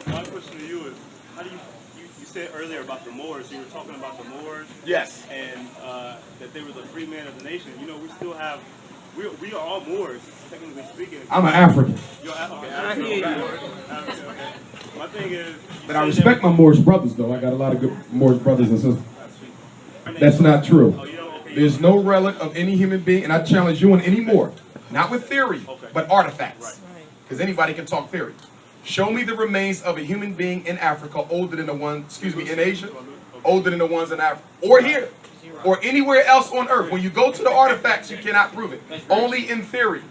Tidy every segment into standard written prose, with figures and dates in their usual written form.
my question to you is, how do you said earlier about the Moors, you were talking about the Moors. Yes. And that they were the free man of the nation. You know, we still have, we are all Moors, technically speaking. I'm an African. You're okay, African. Okay. My thing is, but I respect my Moorish brothers, though. I got a lot of good Moorish brothers and sisters. That's not true. There's no relic of any human being, and I challenge you on any more. Not with theory, but artifacts. Because anybody can talk theory. Show me the remains of a human being in Africa older than the one, in Asia, older than the ones in Africa, or here, or anywhere else on earth. When you go to the artifacts, you cannot prove it. Only in theory.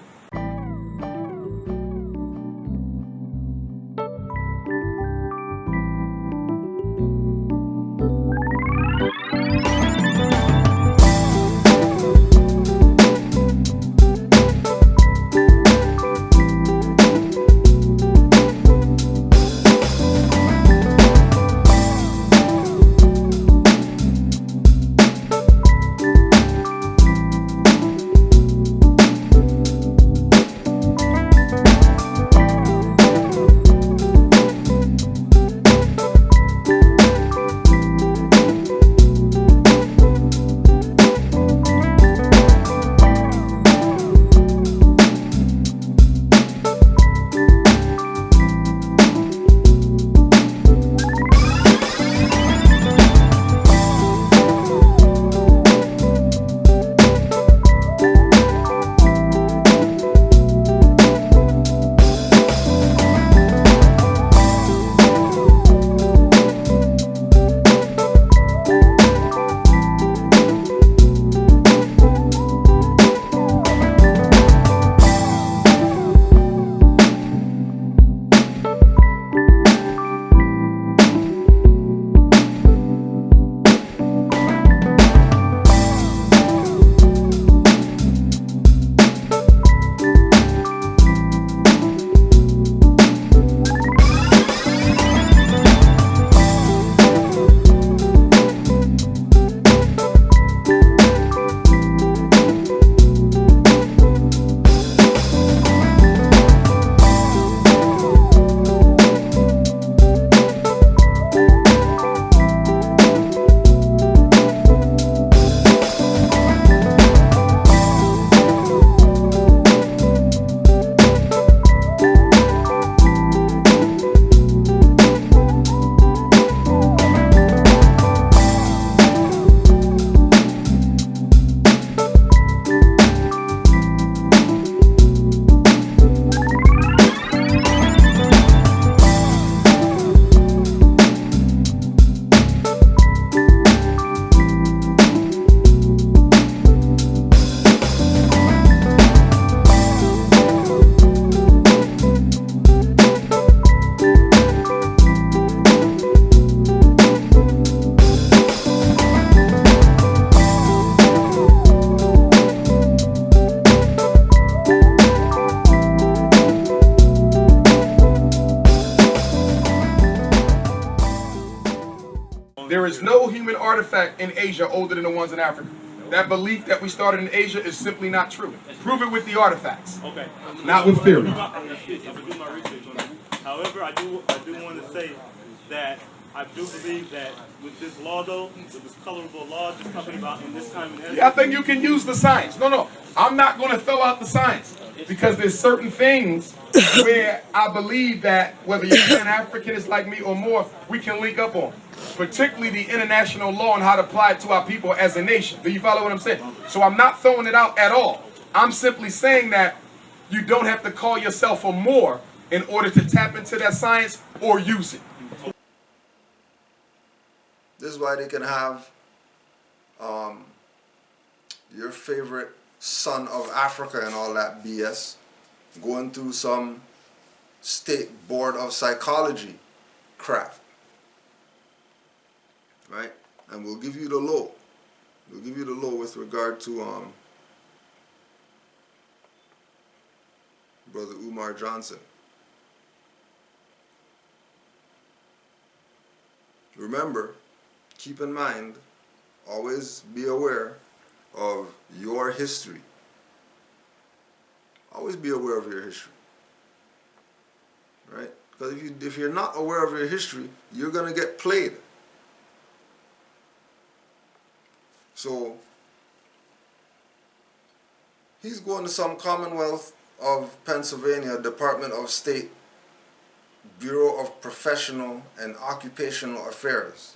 There is no human artifact in Asia older than the ones in Africa. That belief that we started in Asia is simply not true. Prove it with the artifacts. Okay. Not with theory. I'm going to do my research on it. However, I do want to say that I do believe that with this law, though, with this colorable law just talking about in this time and history. Yeah, I think you can use the science. No. I'm not going to throw out the science because there's certain things where I believe that whether you're an Africanist like me or more, we can link up on. Particularly the international law and how to apply it to our people as a nation. Do you follow what I'm saying? So I'm not throwing it out at all. I'm simply saying that you don't have to call yourself a Moor in order to tap into that science or use it. This is why they can have your favorite son of Africa and all that BS going through some state board of psychology crap. Right? And we'll give you the low. We'll give you the low with regard to Brother Umar Johnson. Remember, keep in mind, always be aware of your history. Always be aware of your history. Right? Because if you're not aware of your history, you're going to get played. So he's going to some Commonwealth of Pennsylvania Department of State Bureau of Professional and Occupational Affairs.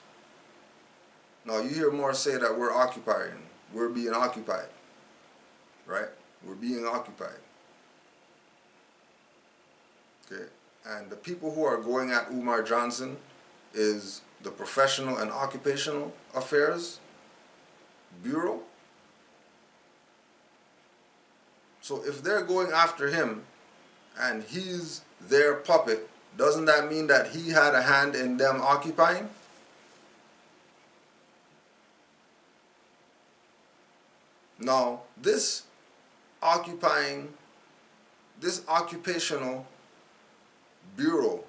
Now you hear more say that we're occupying. We're being occupied. Right? We're being occupied. Okay? And the people who are going at Umar Johnson is the Professional and Occupational Affairs Bureau. So if they're going after him and he's their puppet, doesn't that mean that he had a hand in them occupying? Now, this occupational bureau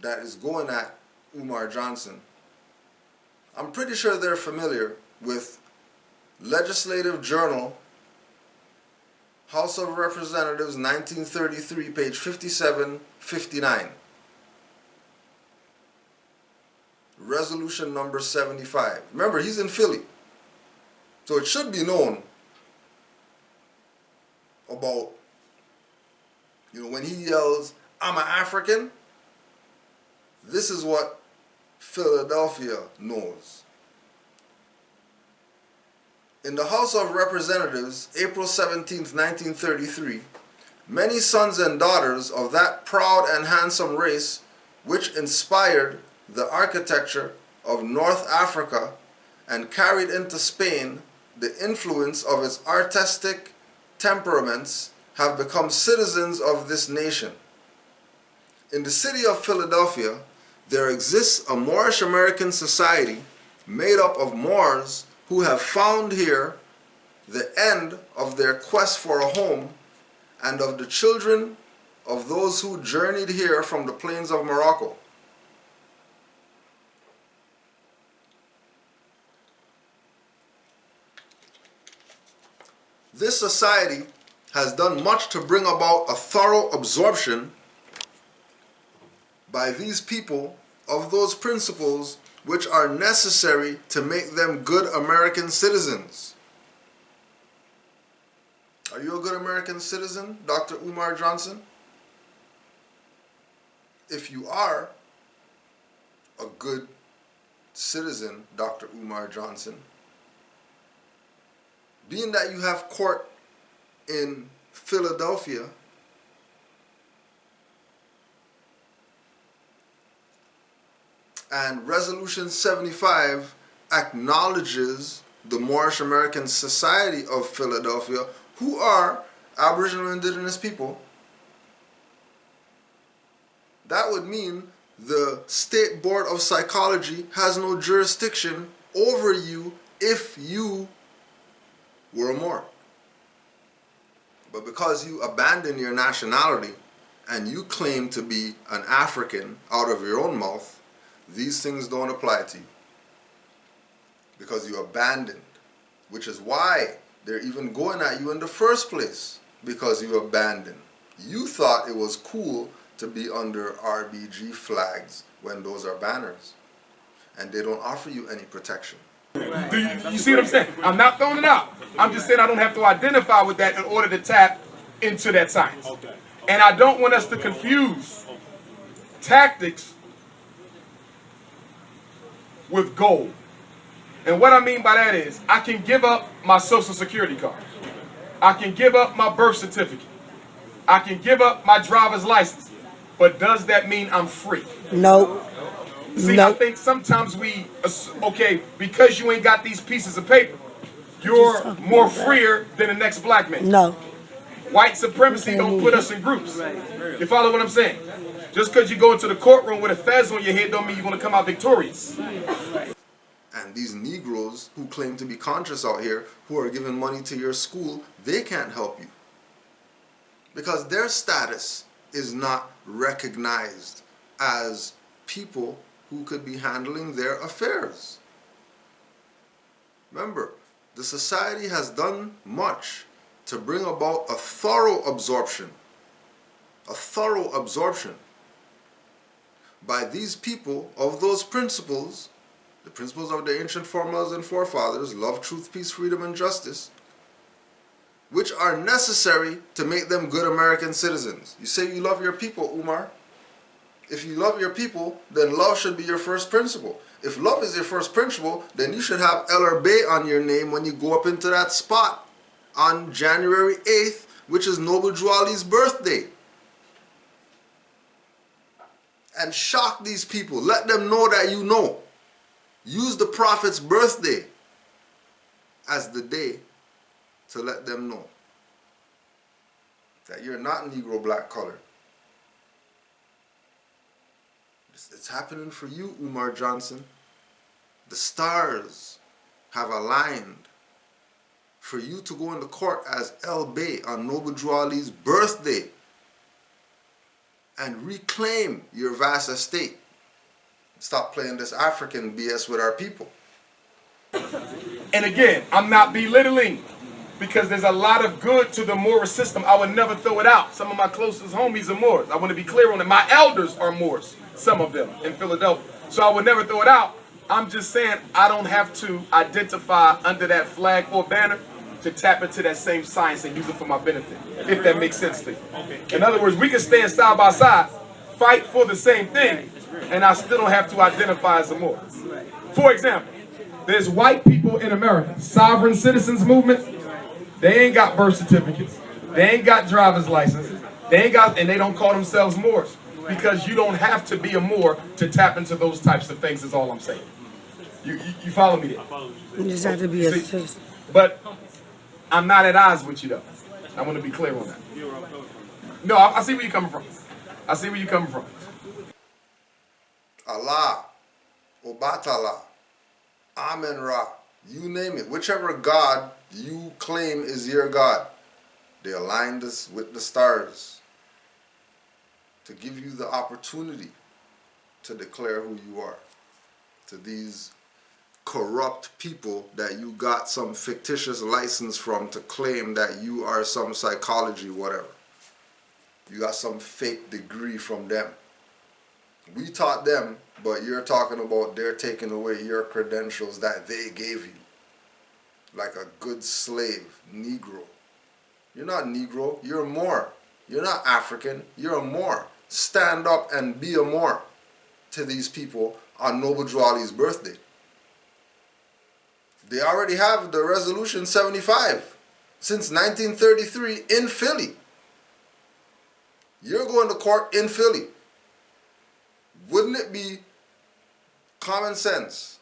that is going at Umar Johnson, I'm pretty sure they're familiar with Legislative Journal, House of Representatives, 1933, page 5759. Resolution number 75. Remember, he's in Philly. So it should be known about, when he yells, "I'm an African," this is what Philadelphia knows. In the House of Representatives, April 17th, 1933, many sons and daughters of that proud and handsome race which inspired the architecture of North Africa and carried into Spain the influence of its artistic temperaments have become citizens of this nation. In the city of Philadelphia, there exists a Moorish American society made up of Moors who have found here the end of their quest for a home and of the children of those who journeyed here from the plains of Morocco. This society has done much to bring about a thorough absorption by these people of those principles which are necessary to make them good American citizens. Are you a good American citizen, Dr. Umar Johnson? If you are a good citizen, Dr. Umar Johnson, being that you have court in Philadelphia, and Resolution 75 acknowledges the Moorish American Society of Philadelphia, who are Aboriginal Indigenous people, that would mean the State Board of Psychology has no jurisdiction over you if you were a Moor. But because you abandon your nationality and you claim to be an African out of your own mouth, these things don't apply to you. Because you abandoned, which is why they're even going at you in the first place, because you abandoned. You thought it was cool to be under RBG flags when those are banners, and they don't offer you any protection. Do you see what I'm saying? I'm not throwing it out. I'm just saying I don't have to identify with that in order to tap into that science. And I don't want us to confuse tactics with gold. And what I mean by that is I can give up my social security card. I can give up my birth certificate. I can give up my driver's license. But does that mean I'm free? No. See, No. I think sometimes we, okay, because you ain't got these pieces of paper, you're more freer than the next black man. No. White supremacy don't put us in groups. You follow what I'm saying? Just because you go into the courtroom with a fez on your head don't mean you're going to come out victorious. And these Negroes who claim to be conscious out here, who are giving money to your school, they can't help you. Because their status is not recognized as people who could be handling their affairs. Remember, the society has done much to bring about a thorough absorption a thorough absorption by these people of those principles, the principles of the ancient foremothers and forefathers, love, truth, peace, freedom, and justice, which are necessary to make them good American citizens. You say you love your people, Umar. If you love your people, then love should be your first principle. If love is your first principle, then you should have El Arbay on your name when you go up into that spot on January 8th, which is Noble Drew Ali's birthday. And shock these people. Let them know that you know. Use the Prophet's birthday as the day to let them know that you're not Negro black colored. It's happening for you, Umar Johnson. The stars have aligned for you to go into court as El Bay on Noble Drew Ali's birthday and reclaim your vast estate. Stop playing this African BS with our people. And again, I'm not belittling, because there's a lot of good to the Moorish system. I would never throw it out. Some of my closest homies are Moors. I want to be clear on it. My elders are Moors, some of them in Philadelphia. So I would never throw it out. I'm just saying I don't have to identify under that flag or banner to tap into that same science and use it for my benefit, if that makes sense to you. In other words, we can stand side by side, fight for the same thing, and I still don't have to identify as a Moor. For example, there's white people in America, sovereign citizens movement. They ain't got birth certificates. They ain't got driver's licenses. They ain't got, and they don't call themselves Moors, because you don't have to be a Moor to tap into those types of things. Is all I'm saying. You follow me there? You just have to be a citizen. But I'm not at odds with you, though. I want to be clear on that. No, I see where you're coming from. I see where you're coming from. Allah, Obatala, Amen Ra, you name it. Whichever God you claim is your God, they aligned us with the stars to give you the opportunity to declare who you are to these corrupt people that you got some fictitious license from to claim that you are some psychology whatever. You got some fake degree from them. We taught them, but you're talking about they're taking away your credentials that they gave you. Like a good slave, Negro. You're not Negro, you're a Moor. You're not African, you're a Moor. Stand up and be a Moor to these people on Noble Drew Ali's birthday. They already have the Resolution 75 since 1933 in Philly. You're going to court in Philly. Wouldn't it be common sense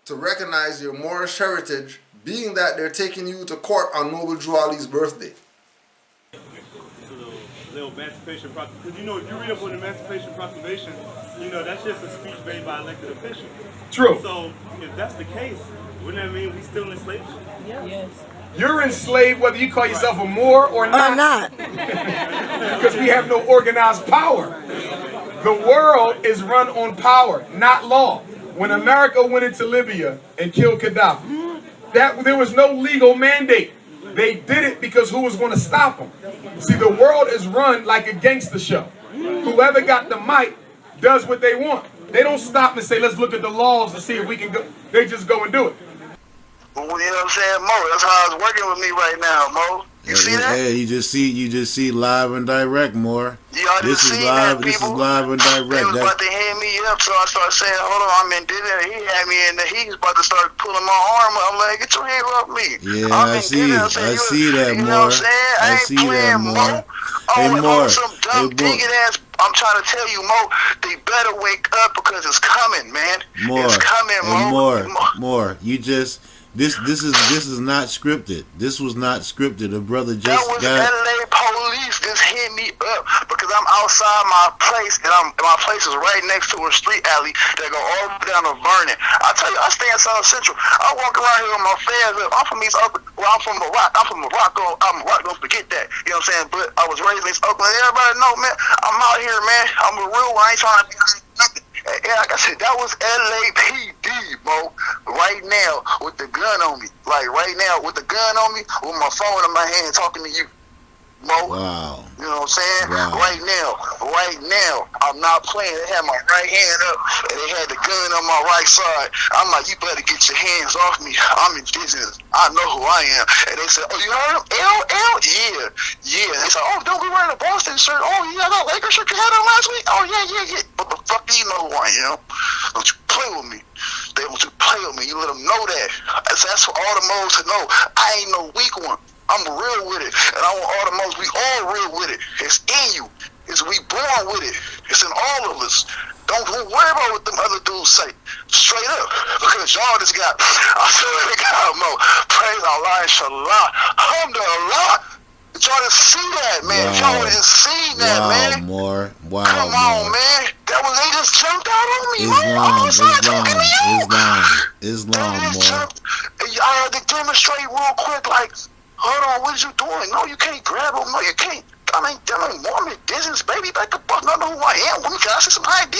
to recognize your Moorish heritage, being that they're taking you to court on Noble Drew Ali's birthday? The Emancipation Proclamation. Because you know, if you read up on the Emancipation Proclamation, you know, that's just a speech made by elected officials. True. So, if that's the case, wouldn't that mean we still enslaved? Yes. You're enslaved whether you call yourself a Moor or not. Because we have no organized power. The world is run on power, not law. When America went into Libya and killed Gaddafi, there was no legal mandate. They did it because who was going to stop them? See, the world is run like a gangster show. Whoever got the mic does what they want. They don't stop and say, let's look at the laws to see if we can go. They just go and do it. You know what I'm saying, Mo? That's how it's working with me right now, Mo. You see that? Hey, you just see live and direct, more. This is live and direct. They was about to hand me up, so I started saying, hold on, I'm in dinner. He had me in there. He was about to start pulling my arm up. I'm like, get your hand off me. Yeah, I see that, you more. know what I'm saying? I ain't see that, playing, more. Hey, More. Some dumb bigot ass. I'm trying to tell you, Mo, they better wake up because it's coming, man. More. It's coming, Mo. More. You just this is not scripted. This was not scripted. A brother just that was LA police just hit me up because I'm outside my place and my place is right next to a street alley that go all the way down to Vernon. I tell you, I stay in South Central. I walk around here with my fans up. I'm from East Oakland. Well, I'm from Morocco. Don't forget that. You know what I'm saying? But I was raised in East Oakland. Everybody know, man. I'm out here, man. I'm a real one. I ain't trying to be nothing. And like I said, that was LAPD, bro. Right now, with the gun on me. Like, right now, with the gun on me, with my phone in my hand, talking to you. Mo. Wow. You know what I'm saying? Wow. Right now, I'm not playing. They had my right hand up, and they had the gun on my right side. I'm like, you better get your hands off me. I'm indigenous. I know who I am. And they said, oh, you heard him? L? Yeah. They said, oh, don't be wearing a Boston shirt. Oh, yeah, that Lakers shirt you had on last week? Oh, yeah. But the fuck do you know who I am? Don't you play with me. They want you to play with me. You let them know that. That's for all the moles to know. I ain't no weak one. I'm real with it. And I want all the moles, we all real with it. It's in you. It's we born with it. It's in all of us. Don't worry about what them other dudes say. Straight up. Because y'all just got, I swear to God, Mo, praise Allah, inshallah, alhamdulillah. Y'all didn't see that, man. Wow. Y'all didn't see that, man. More. Wow, Come on, man. That was, they just jumped out on me, Islam, They just more. jumped. I had to demonstrate real quick, like, hold on, what is you doing? No, you can't grab them. No, you can't. I mean, Mormon business, baby. Back up, not know who I am. Woman, can I see some ID?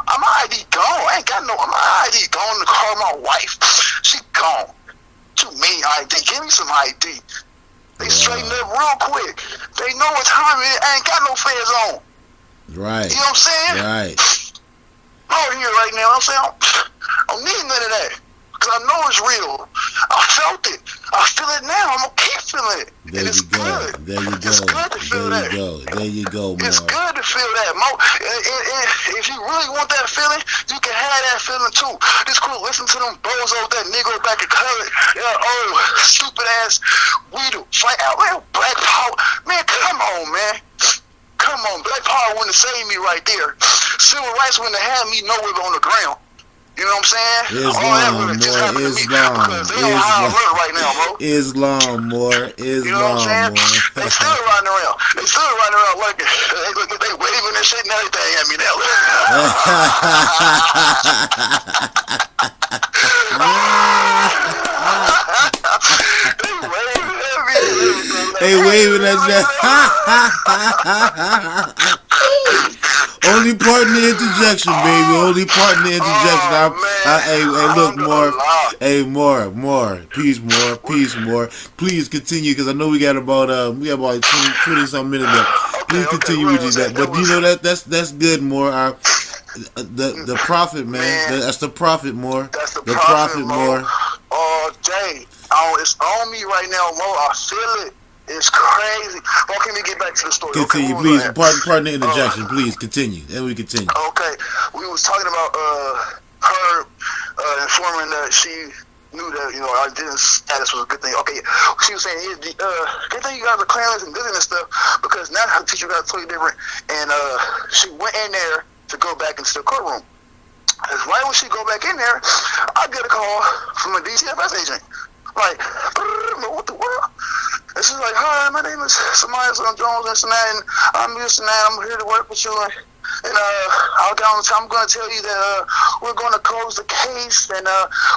My ID gone. I ain't got no. My ID gone in the car. My wife, she gone. Too many ID. Give me some ID. They straighten up real quick. They know what time it is. I ain't got no feds on. Right. You know what I'm saying? Right. I'm over here right now. I'm saying I don't need none of that. Because I know it's real. I felt it. I feel it now. I'm going to keep feeling it. There you go. There you go. It's good to feel that. There you go, Mo. It's good to feel that, Mo. And if you really want that feeling, you can have that feeling too. It's cool. Listen to them bozos, that Negro back in college. Stupid ass weedle. Fight out, man. Black power. Man, come on, man. Come on. Black power wouldn't have saved me right there. Civil rights wouldn't have had me nowhere on the ground. You know what I'm saying? Islam, more. You know what I'm saying? They still riding around. Like they waving and shit and everything at me now. They waving at me. Only part in the interjection, baby. Only part in the interjection. Hey, look, more. Peace, more. Please continue, because I know we got about 20 some minutes left. Please continue with that. But you know that's good, more. The prophet, man. That's the prophet, more. That's the prophet, more. All day. It's on me right now, Mo. I feel it. It's crazy. Well, can we get back to the story? Continue, please. Pardon the interjection. Please continue. Then we continue. Okay, we was talking about her informing that she knew that our identity status was a good thing. Okay, she was saying, good thing you guys are cleanliness and business stuff, because now her teacher got totally different, and she went in there to go back into the courtroom. And right when she go back in there, I get a call from a DCFS agent. Like, what the world? And she's like, hi, my name is Samaya Jones and Cincinnati, and I'm just I'm here to work with you. And I'm going to tell you that we're going to close the case, and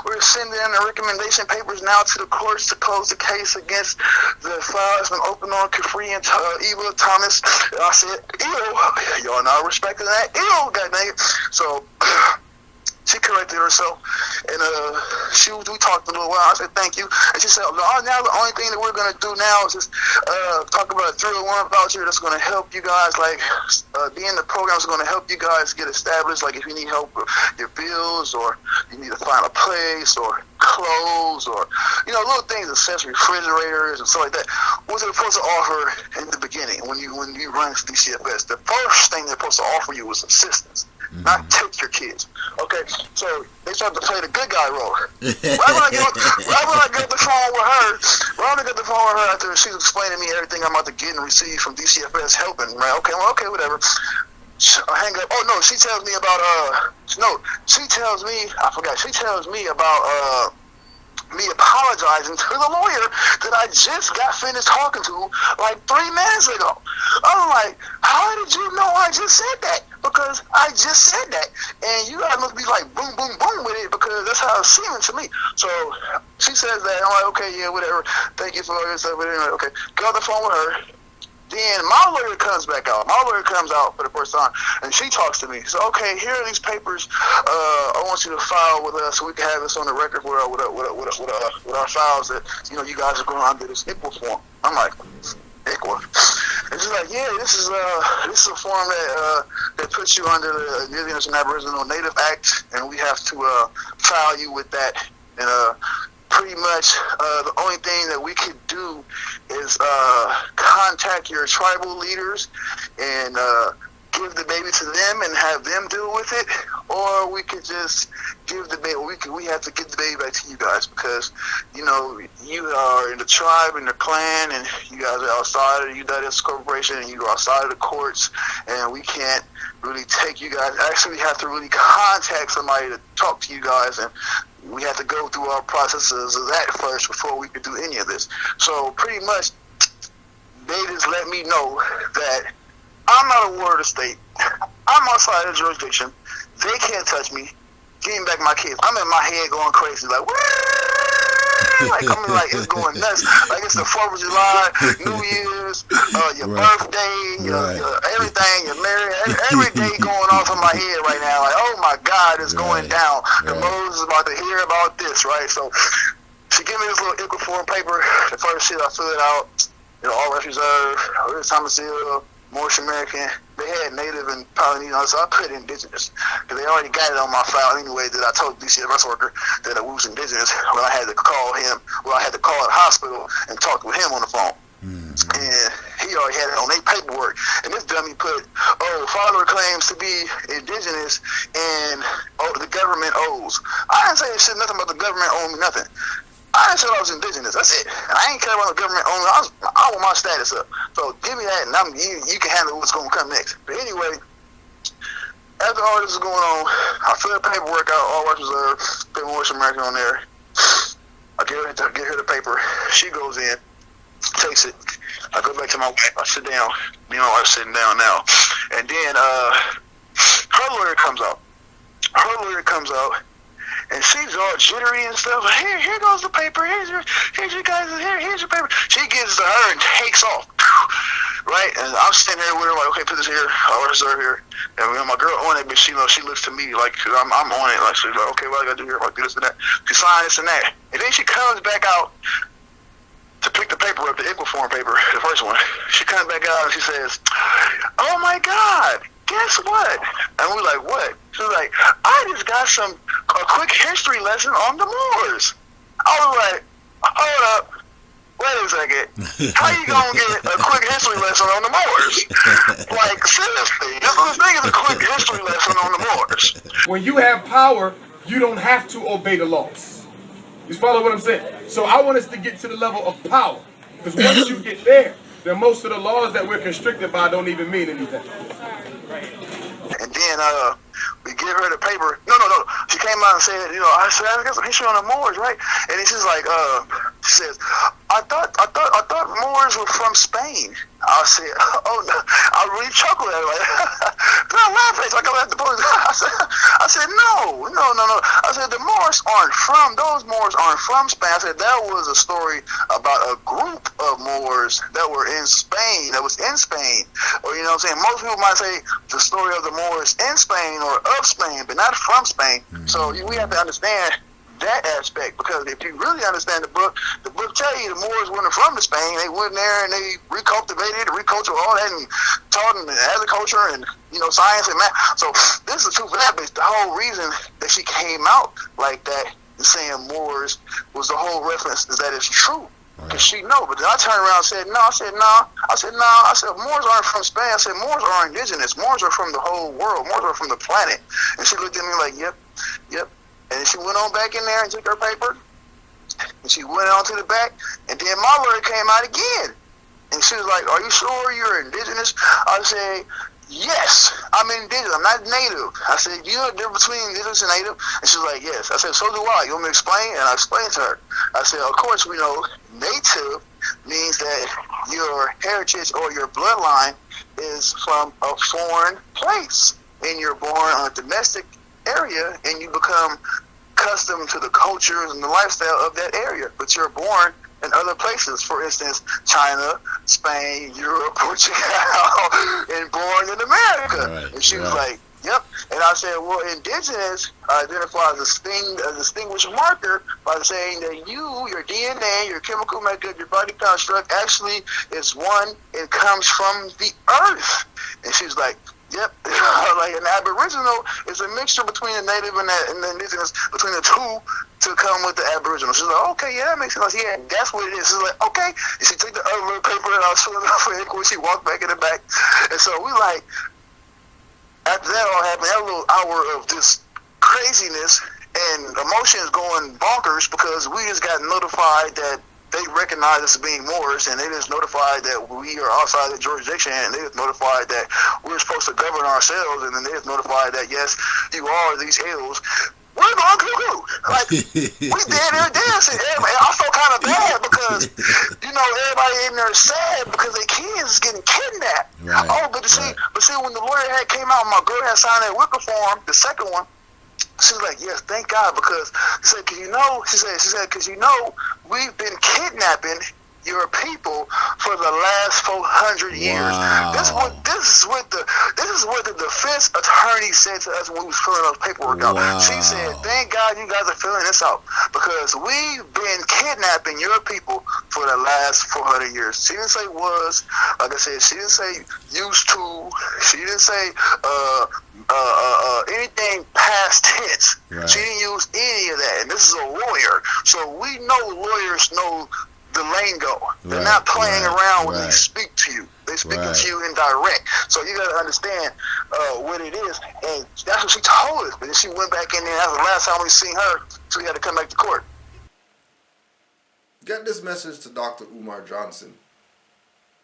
we're sending in the recommendation papers now to the courts to close the case against the file that's been opened on Kafri and Eva Thomas. And I said, ew, y'all not respecting that? Ew, goddamn it. So she corrected herself, and we talked a little while. I said, thank you. And she said, now the only thing that we're going to do now is just talk about a 301 voucher that's going to help you guys, like, being the program is going to help you guys get established, like if you need help with your bills, or you need to find a place, or clothes, or, little things, accessory refrigerators and stuff like that. What they're supposed to offer in the beginning, when you run DCFS, the first thing they're supposed to offer you is assistance. Not take your kids. Okay, so they started to play the good guy role. Right when I get the phone with her, after she's explaining to me everything I'm about to get and receive from DCFS helping, right? Okay, whatever. I hang up. Oh no, she tells me about She tells me about me apologizing to the lawyer that I just got finished talking to like 3 minutes ago. I'm like, how did you know I just said that? Because I just said that. And you guys must be like boom, boom, boom with it, because that's how it's seeming to me. So she says that. I'm like, okay, yeah, whatever. Thank you for all your stuff. Anyway, okay. Got the phone with her. Then my lawyer comes back out. My lawyer comes out for the first time, and she talks to me. So, okay, here are these papers. I want you to file with us so we can have this on the record with our files that you guys are going under this ICWA form. I'm like, ICWA. And she's like, yeah, this is a form that puts you under the Indigenous and Aboriginal Native Act, and we have to file you with that. And pretty much the only thing that we could do is contact your tribal leaders and give the baby to them and have them deal with it, or we could just give the baby. We have to give the baby back to you guys because you are in the tribe and the clan, and you guys are outside of the United Corporation, and you are outside of the courts, and we can't really take you guys. Actually, we have to really contact somebody to talk to you guys, and we have to go through our processes of that first before we could do any of this. So pretty much, they just let me know that I'm not a ward of the state. I'm outside of jurisdiction. They can't touch me. Give me back my kids. I'm in my head going crazy, like, like it's going nuts. Like it's the 4th of July, New Year's, your birthday, your everything, your marriage, every day going off in my head right now. Like, oh my God, it's going down. The Moses is about to hear about this, right? So she gave me this little ICWA form paper. The first shit, I fill it out. All rights reserved, Thomas Hill, Moorish American. They had Native and Polynesian, so I put Indigenous because they already got it on my file anyway. That I told the DCFS worker that I was Indigenous when I had to call him. Well, I had to call the hospital and talk with him on the phone. And he already had it on their paperwork. And this dummy put, father claims to be Indigenous and the government owes. I didn't say shit nothing about the government owing me nothing. I didn't say I was Indigenous. That's it. And I ain't care about the government owning. I want my status up. So give me that, and you can handle what's going to come next. But anyway, after all this is going on, I fill the paperwork out, all rights reserved, put Moorish American on there. I give her the paper. She goes in, takes it. I go back to my wife. I sit down. Me and my wife sitting down now. And then her lawyer comes out. And she's all jittery and stuff. Here goes the paper. Here's your guys. Here's your paper. She gives it to her and takes off. Right? And I'm sitting here with her like, okay, put this here. I'll reserve here. And my girl on it, but she looks to me like I'm on it. Like she's like, okay, what I gotta do here? Like this and that. She signs this and that. And then she comes back out to pick the paper up, the ICWA form paper, the first one. She comes back out and she says, oh my God, guess what? And we're like, what? She's like, I just got a quick history lesson on the Moors. I was like, hold up, wait a second. How you gonna get a quick history lesson on the Moors? Like, seriously, this thing is a quick history lesson on the Moors. When you have power, you don't have to obey the laws. You follow what I'm saying? So I want us to get to the level of power. Because once you get there, then most of the laws that we're constricted by don't even mean anything. And then we give her the paper. No. She came out and said, I got some history on the Moors, right? And then she's like, she says, I thought Moors were from Spain. I said, oh no. I really chuckled at her, like, I'm laughing. So I go at the police. I said, no. I said, those Moors aren't from Spain. I said, that was a story about a group of Moors that were in Spain, that was in Spain. Or, you know what I'm saying? Most people might say the story of the Moors in Spain or of Spain, but not from Spain. So we have to understand that aspect, because if you really understand the book tell you the Moors weren't from the Spain. They went there and they recultivated, all that, and taught them agriculture and science and math. So this is true for that, but the whole reason that she came out like that and saying Moors was the whole reference is that it's true. Because she know, but then I turned around and said, no. I said, Moors aren't from Spain. I said, Moors are indigenous. Moors are from the whole world. Moors are from the planet. And she looked at me like, yep. And she went on back in there and took her paper. And she went on to the back. And then my lawyer came out again. And she was like, are you sure you're indigenous? I said, yes, I'm indigenous. I'm not native. I said, you know the difference between indigenous and native? And she was like, yes. I said, so do I. You want me to explain? And I explained to her. I said, of course, we know native means that your heritage or your bloodline is from a foreign place. And you're born on a domestic area and you become accustomed to the cultures and the lifestyle of that area. But you're born in other places, for instance, China, Spain, Europe, Portugal, and born in America. Right, and she was like, Yep. And I said, well, indigenous identify as a distinguished marker by saying that your DNA, your chemical makeup, your body construct actually is one, it comes from the earth. And she's like, yep. Like an aboriginal is a mixture between the native and the indigenous, between the two to come with the aboriginal. She's like, okay, yeah, that makes sense. Yeah, that's what it is. She's like, okay. And she took the other little paper and I was filling it out for her when she walked back in the back. And so we like, after that all happened, that little hour of just craziness and emotions going bonkers because we just got notified that they recognize us as being Moors, and they just notified that we are outside the jurisdiction, and they just notified that we're supposed to govern ourselves, and then they just notified that, yes, you are these hills. We're going cuckoo. Like, we there dancing. I felt kind of bad because, everybody in there is sad because their kids is getting kidnapped. Right, but see, when the lawyer had came out, my girl had signed that wicker form, the second one, she was like, yes, thank God, because she said, because we've been kidnapping your people for the last 400 years. Wow. This is what the defense attorney said to us when we was filling those paperwork out. Wow. She said, thank God you guys are filling this out because we've been kidnapping your people for the last 400 years. She didn't say was, like I said, she didn't say used to, she didn't say anything past tense. Right. She didn't use any of that. And this is a lawyer. So we know lawyers know the lingo. They're not playing around when they speak to you. They speaking to you indirect. So you got to understand what it is. And that's what she told us. But then she went back in there. That's the last time we seen her. So we had to come back to court. Get this message to Dr. Umar Johnson.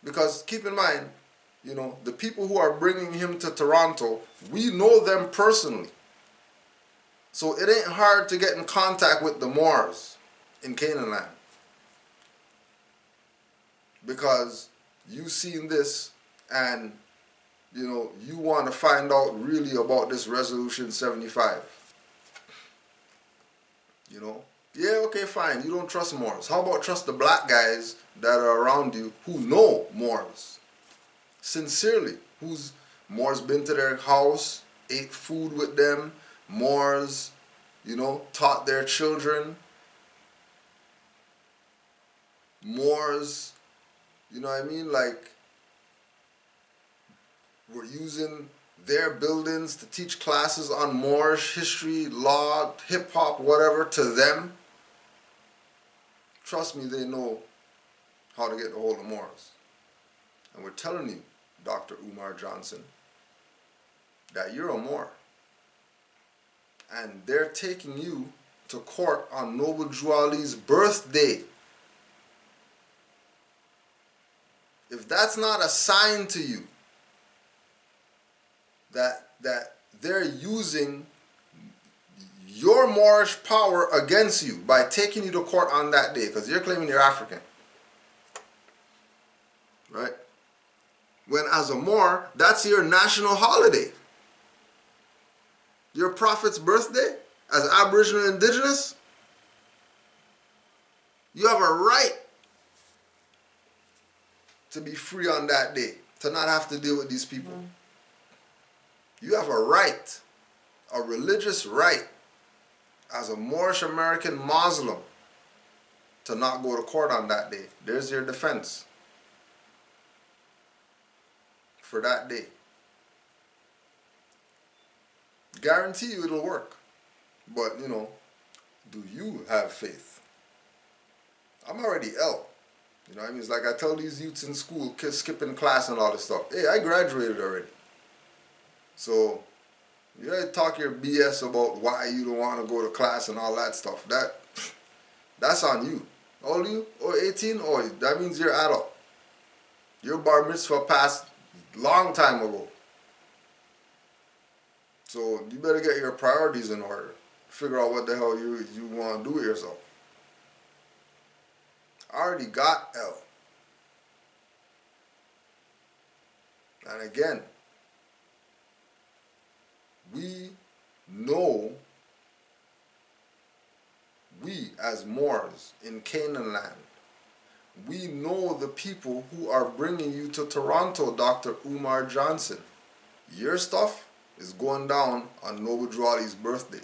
Because keep in mind, the people who are bringing him to Toronto, we know them personally. So it ain't hard to get in contact with the Moors in Canaanland. Because you seen this and, you want to find out really about this Resolution 75. Yeah, okay, fine. You don't trust Moors. How about trust the black guys that are around you who know Moors? Sincerely. Moors been to their house, ate food with them. Moors, taught their children. Moors, like, we're using their buildings to teach classes on Moorish history, law, hip-hop, whatever, to them. Trust me, they know how to get a hold of Moors. And we're telling you, Dr. Umar Johnson, that you're a Moor. And they're taking you to court on Noble Drew Ali's birthday. If that's not a sign to you that they're using your Moorish power against you by taking you to court on that day, because you're claiming you're African, right? When as a Moor, that's your national holiday. Your prophet's birthday as Aboriginal Indigenous, you have a right to be free on that day, to not have to deal with these people. You have a right, a religious right, as a Moorish American Muslim, to not go to court on that day. There's your defense for that day. Guarantee you it'll work. But, do you have faith? I'm already L. It's like I tell these youths in school, kids skipping class and all this stuff. Hey, I graduated already. So, you gotta talk your BS about why you don't want to go to class and all that stuff. That's on you. How old are you? 18? That means you're adult. Your bar mitzvah passed long time ago. So, you better get your priorities in order. Figure out what the hell you want to do with yourself. I already got L. And again, we know, we as Moors in Canaanland, we know the people who are bringing you to Toronto, Dr. Umar Johnson. Your stuff is going down on Noble Drawley's birthday.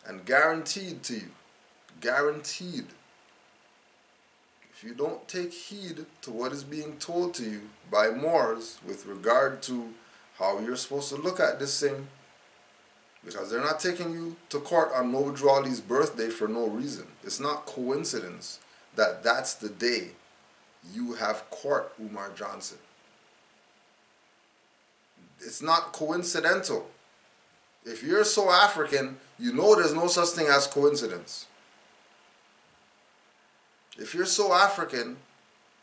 And guaranteed to you, guaranteed, if you don't take heed to what is being told to you by Moors with regard to how you're supposed to look at this thing, because they're not taking you to court on Noble Drawley's birthday for no reason. It's not coincidence that that's the day you have court Umar Johnson. It's not coincidental. If you're so African, you know there's no such thing as coincidence. If you're so African,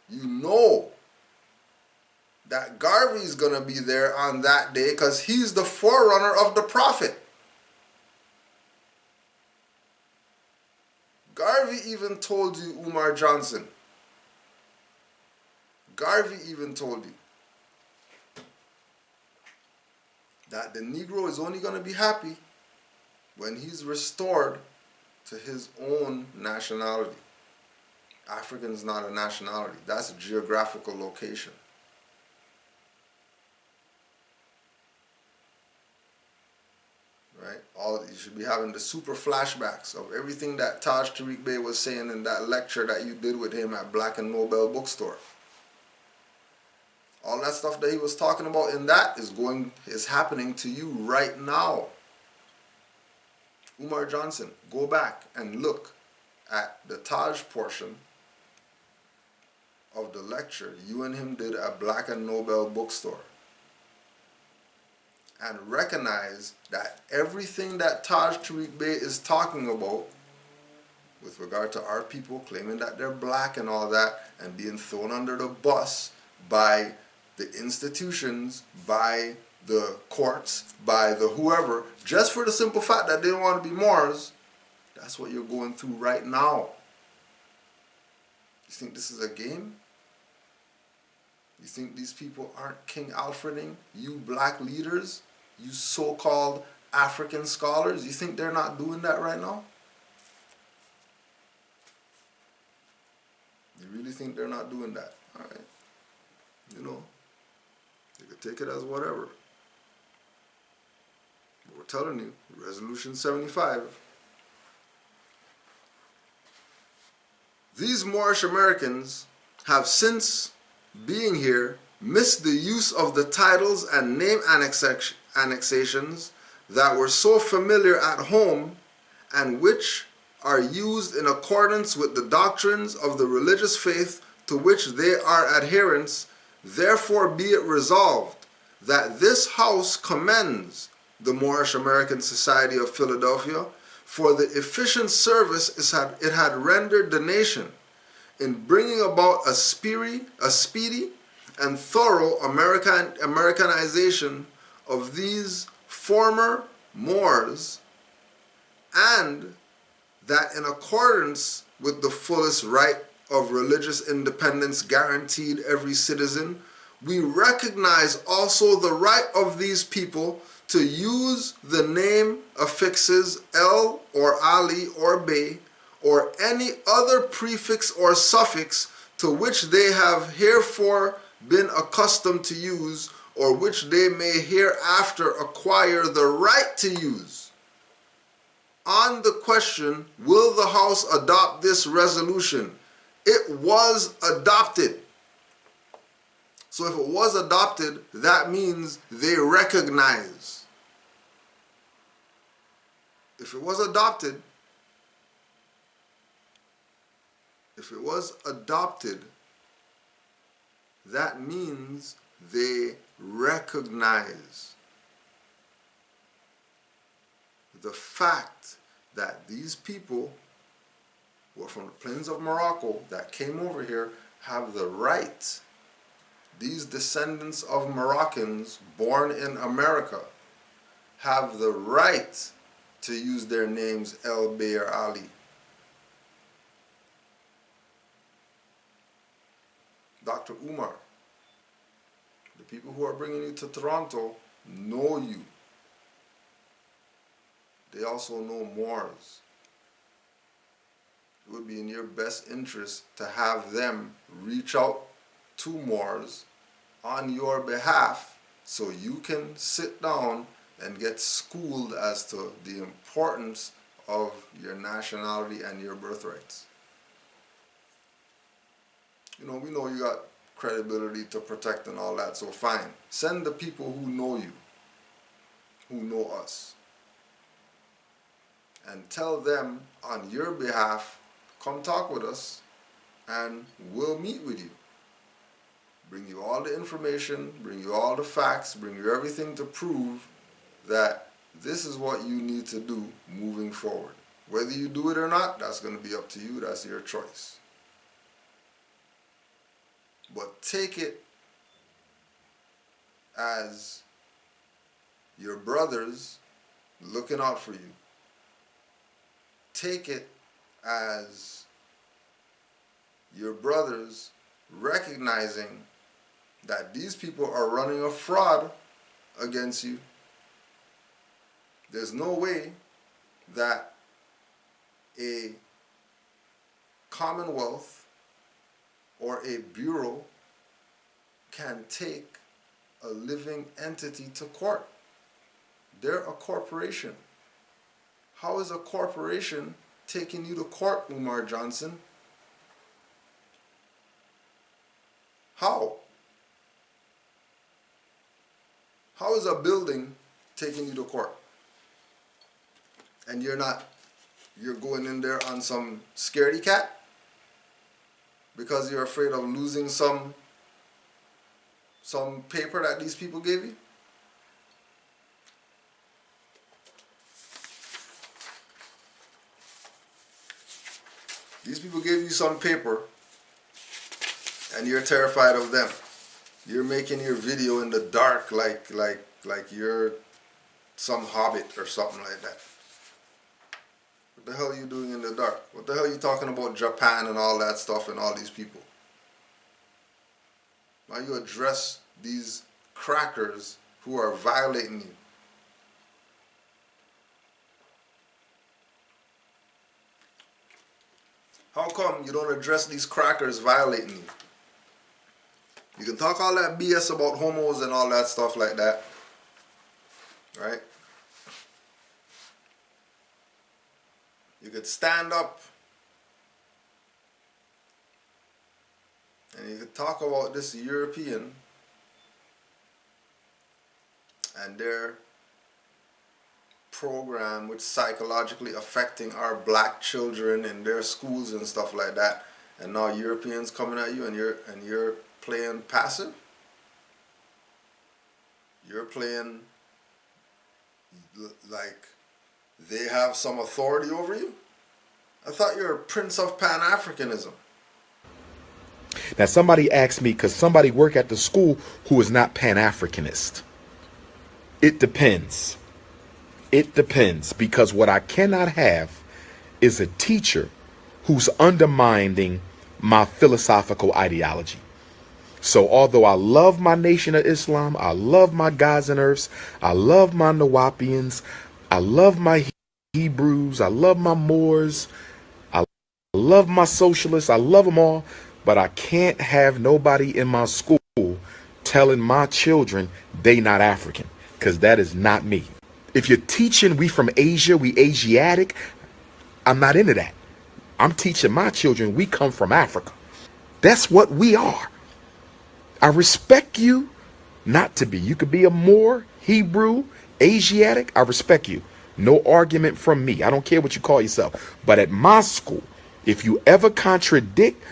you know that Garvey's going to be there on that day because he's the forerunner of the prophet. Garvey even told you, Umar Johnson. Garvey even told you that the Negro is only going to be happy when he's restored to his own nationality. African is not a nationality. That's a geographical location. Right? You should be having the super flashbacks of everything that Taj Tariq Bey was saying in that lecture that you did with him at Black and Nobel bookstore. All that stuff that he was talking about in that is happening to you right now. Umar Johnson, go back and look at the Taj portion of the lecture you and him did at Black and Nobel bookstore. And recognize that everything that Taj Tariq Bey is talking about with regard to our people claiming that they're black and all that and being thrown under the bus by the institutions, by the courts, by the whoever, just for the simple fact that they don't want to be Moors, that's what you're going through right now. You think this is a game? You think these people aren't King Alfreding? You black leaders? You so-called African scholars? You think they're not doing that right now? You really think they're not doing that? All right. You know, you could take it as whatever. But we're telling you, Resolution 75. These Moorish Americans have since being here missed the use of the titles and name annexations that were so familiar at home and which are used in accordance with the doctrines of the religious faith to which they are adherents. Therefore be it resolved that this House commends the Moorish American Society of Philadelphia for the efficient service it had rendered the nation in bringing about a speedy and thorough Americanization of these former Moors, and that in accordance with the fullest right of religious independence guaranteed every citizen, we recognize also the right of these people to use the name affixes El or Ali or Bey or any other prefix or suffix to which they have herefore been accustomed to use or which they may hereafter acquire the right to use. On the question, will the House adopt this resolution? It was adopted. So if it was adopted, that means they recognize. If it was adopted, that means they recognize the fact that these people who are from the plains of Morocco that came over here have the right. These descendants of Moroccans born in America have the right to use their names El, Bey, or Ali. Dr. Umar, the people who are bringing you to Toronto know you. They also know Moors. It would be in your best interest to have them reach out to Moors on your behalf so you can sit down and get schooled as to the importance of your nationality and your birthrights. You know, we know you got credibility to protect and all that, so fine. Send the people who know you, who know us, and tell them on your behalf, come talk with us and we'll meet with you. Bring you all the information, bring you all the facts, bring you everything to prove that this is what you need to do moving forward. Whether you do it or not, that's going to be up to you. That's your choice. But take it as your brothers looking out for you. Take it as your brothers recognizing that these people are running a fraud against you. There's no way that a commonwealth or a bureau can take a living entity to court. They're a corporation. How is a corporation taking you to court, Umar Johnson? How? How is a building taking you to court? And you're going in there on some scaredy cat? Because you're afraid of losing some paper that these people gave you? These people gave you some paper and you're terrified of them. You're making your video in the dark like you're some hobbit or something like that. What the hell are you doing in the dark? What the hell are you talking about Japan and all that stuff and all these people? Now you address these crackers who are violating you. How come you don't address these crackers violating you? You can talk all that BS about homos and all that stuff like that, right? You could stand up and you could talk about this European and their program which psychologically affecting our black children in their schools and stuff like that, and now Europeans coming at you and you're playing passive. You're playing like they have some authority over you. I thought you're a prince of Pan-Africanism. Now somebody asked me, because somebody work at the school who is not Pan-Africanist. It depends. It depends, because what I cannot have is a teacher who's undermining my philosophical ideology. So although I love my Nation of Islam, I love my gods and earths, I love my Nawapians, I love my Hebrews, I love my Moors, I love my socialists, I love them all, but I can't have nobody in my school telling my children they not African, because that is not me. If you're teaching we from Asia, we Asiatic, I'm not into that. I'm teaching my children we come from Africa. That's what we are. I respect you not to be. You could be a Moor, Hebrew, Asiatic. I respect you. No argument from me. I don't care what you call yourself. But at my school, if you ever contradict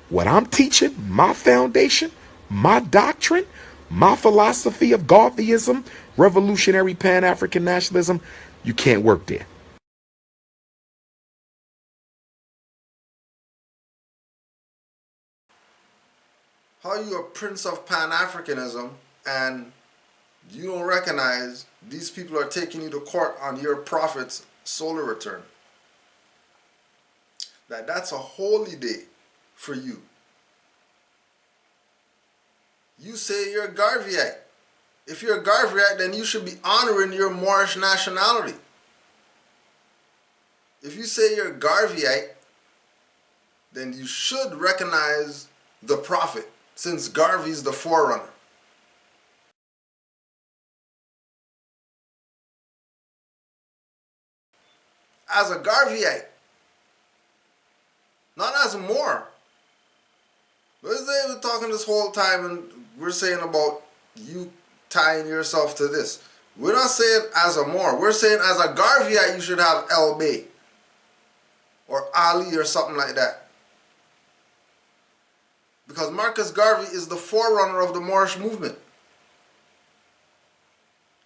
what I'm teaching, my foundation, my doctrine, my philosophy of Garveyism, revolutionary Pan-African nationalism, you can't work there. How are you a prince of Pan-Africanism and you don't recognize these people are taking you to court on your prophet's solar return? That's a holy day for you. You say you're a Garveyite. If you're a Garveyite, then you should be honoring your Moorish nationality. If you say you're a Garveyite, then you should recognize the prophet, since Garvey's the forerunner. as a Garveyite, not as a Moor. What is they talking this whole time and we're saying about you tying yourself to this? We're not saying as a Moor. We're saying as a Garveyite you should have El Bey or Ali or something like that. Because Marcus Garvey is the forerunner of the Moorish movement.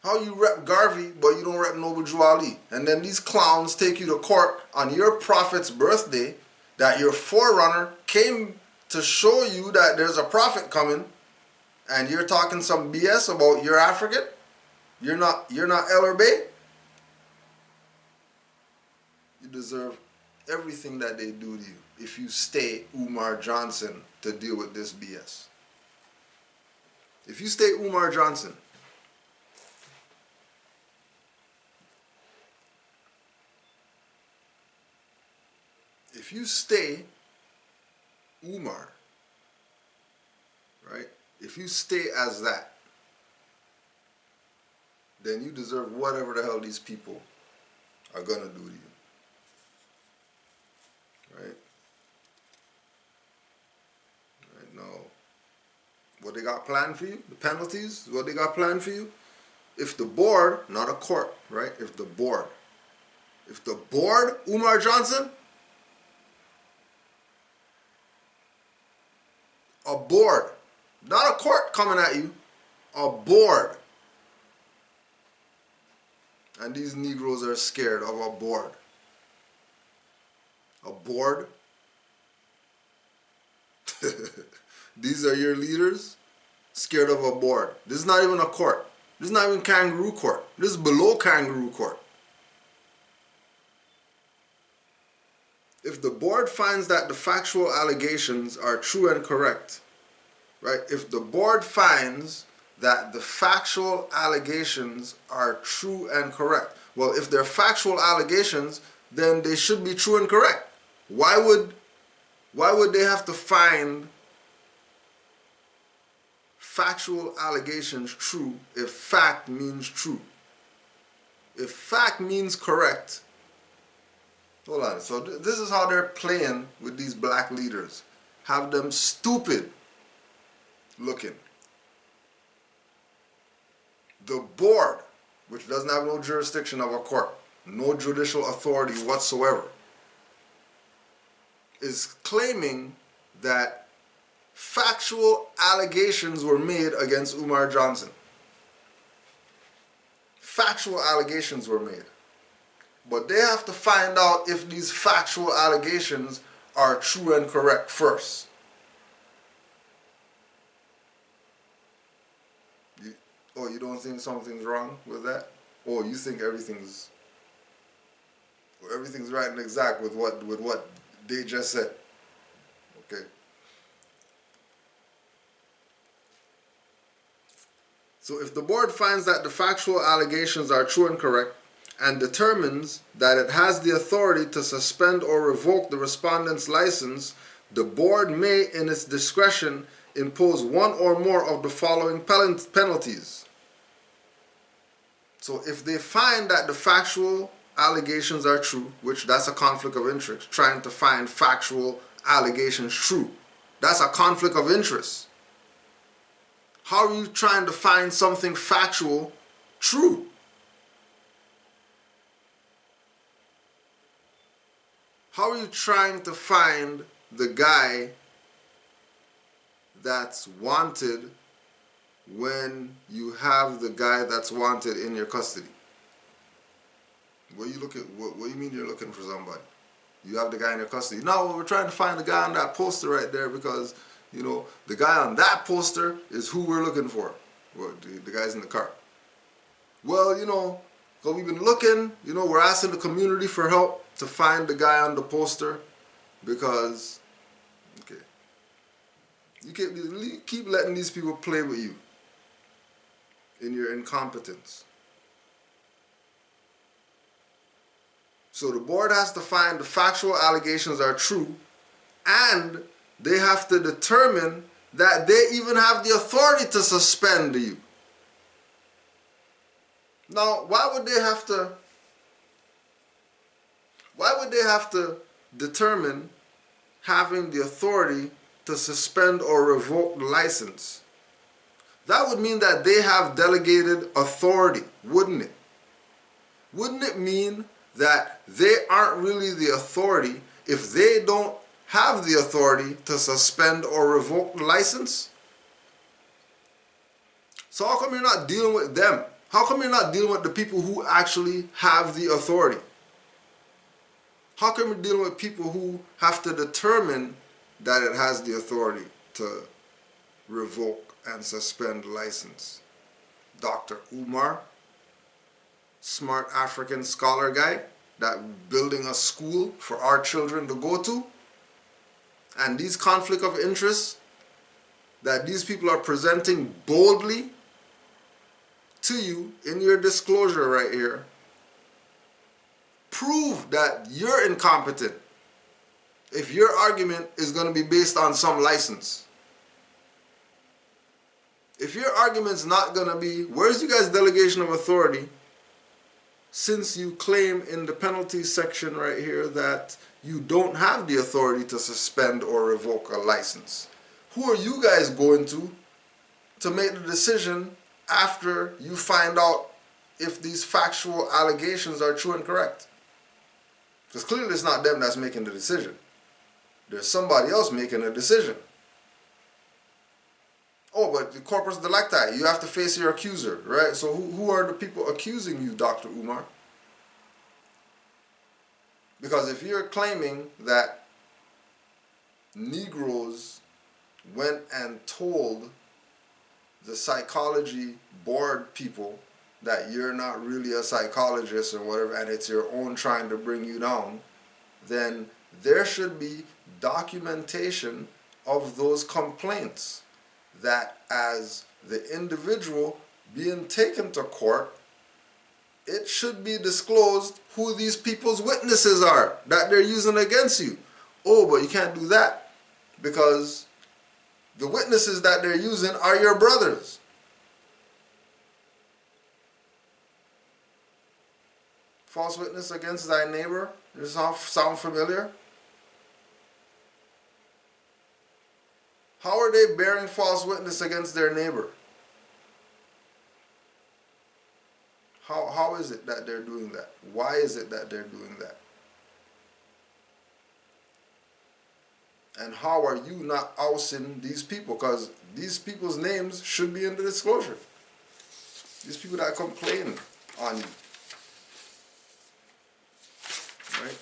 How you rep Garvey but you don't rep Noble Drew Ali? And then these clowns take you to court on your prophet's birthday that your forerunner came to show you that there's a prophet coming, and you're talking some BS about you're African? You're not El Bey? You deserve everything that they do to you if you stay Umar Johnson to deal with this BS. If you stay Umar Johnson, if you stay Umar, right? If you stay as that, then you deserve whatever the hell these people are gonna do to you, right? Right now, what they got planned for you, the penalties, what they got planned for you, if the board, not a court, right? If the board, Umar Johnson, a board, not a court coming at you, a board. And these Negroes are scared of a board. A board? These are your leaders? Scared of a board. This is not even a court. This is not even kangaroo court. This is below kangaroo court. If the board finds that the factual allegations are true and correct, right? If the board finds that the factual allegations are true and correct, well, if they're factual allegations, then they should be true and correct. Why would they have to find factual allegations true if fact means true? If fact means correct, hold on. So this is how they're playing with these black leaders. Have them stupid looking. The board, which doesn't have no jurisdiction of a court, no judicial authority whatsoever, is claiming that factual allegations were made against Umar Johnson. Factual allegations were made. But they have to find out if these factual allegations are true and correct first. You don't think something's wrong with that? Or you think everything's right and exact with what they just said? Okay. So if the board finds that the factual allegations are true and correct, and determines that it has the authority to suspend or revoke the respondent's license, the board may, in its discretion, impose one or more of the following penalties. So if they find that the factual allegations are true, which that's a conflict of interest, trying to find factual allegations true, that's a conflict of interest. How are you trying to find something factual true? How are you trying to find the guy that's wanted when you have the guy that's wanted in your custody? What do you mean you're looking for somebody? You have the guy in your custody. No, we're trying to find the guy on that poster right there because, you know, the guy on that poster is who we're looking for. Well, the guy's in the car. Well, you know, because we've been looking, you know, we're asking the community for help to find the guy on the poster because, okay, you keep letting these people play with you in your incompetence. So the board has to find the factual allegations are true, and they have to determine that they even have the authority to suspend you. Now, why would they have to Why would they have to determine having the authority to suspend or revoke the license? That would mean that they have delegated authority, wouldn't it? Wouldn't it mean that they aren't really the authority if they don't have the authority to suspend or revoke the license? So how come you're not dealing with them? How come you're not dealing with the people who actually have the authority? How come you're dealing with people who have to determine that it has the authority to revoke and suspend the license? Dr. Umar, smart African scholar guy, that building a school for our children to go to, and these conflict of interest that these people are presenting boldly to you in your disclosure right here, prove that you're incompetent if your argument is going to be based on some license. If your argument's not going to be, where's you guys' delegation of authority, since you claim in the penalty section right here that you don't have the authority to suspend or revoke a license? Who are you guys going to make the decision after you find out if these factual allegations are true and correct? Because clearly it's not them that's making the decision. There's somebody else making a decision. Oh, but the corpus delicti, you have to face your accuser, right? So who are the people accusing you, Dr. Umar? Because if you're claiming that Negroes went and told the psychology board people that you're not really a psychologist or whatever, and it's your own trying to bring you down, then there should be documentation of those complaints, that as the individual being taken to court, it should be disclosed who these people's witnesses are that they're using against you. Oh, but you can't do that because the witnesses that they're using are your brothers. False witness against thy neighbor. Does this sound familiar? How are they bearing false witness against their neighbor? How is it that they're doing that? Why is it that they're doing that? And how are you not ousting these people? Because these people's names should be in the disclosure. These people that complain on you. Right?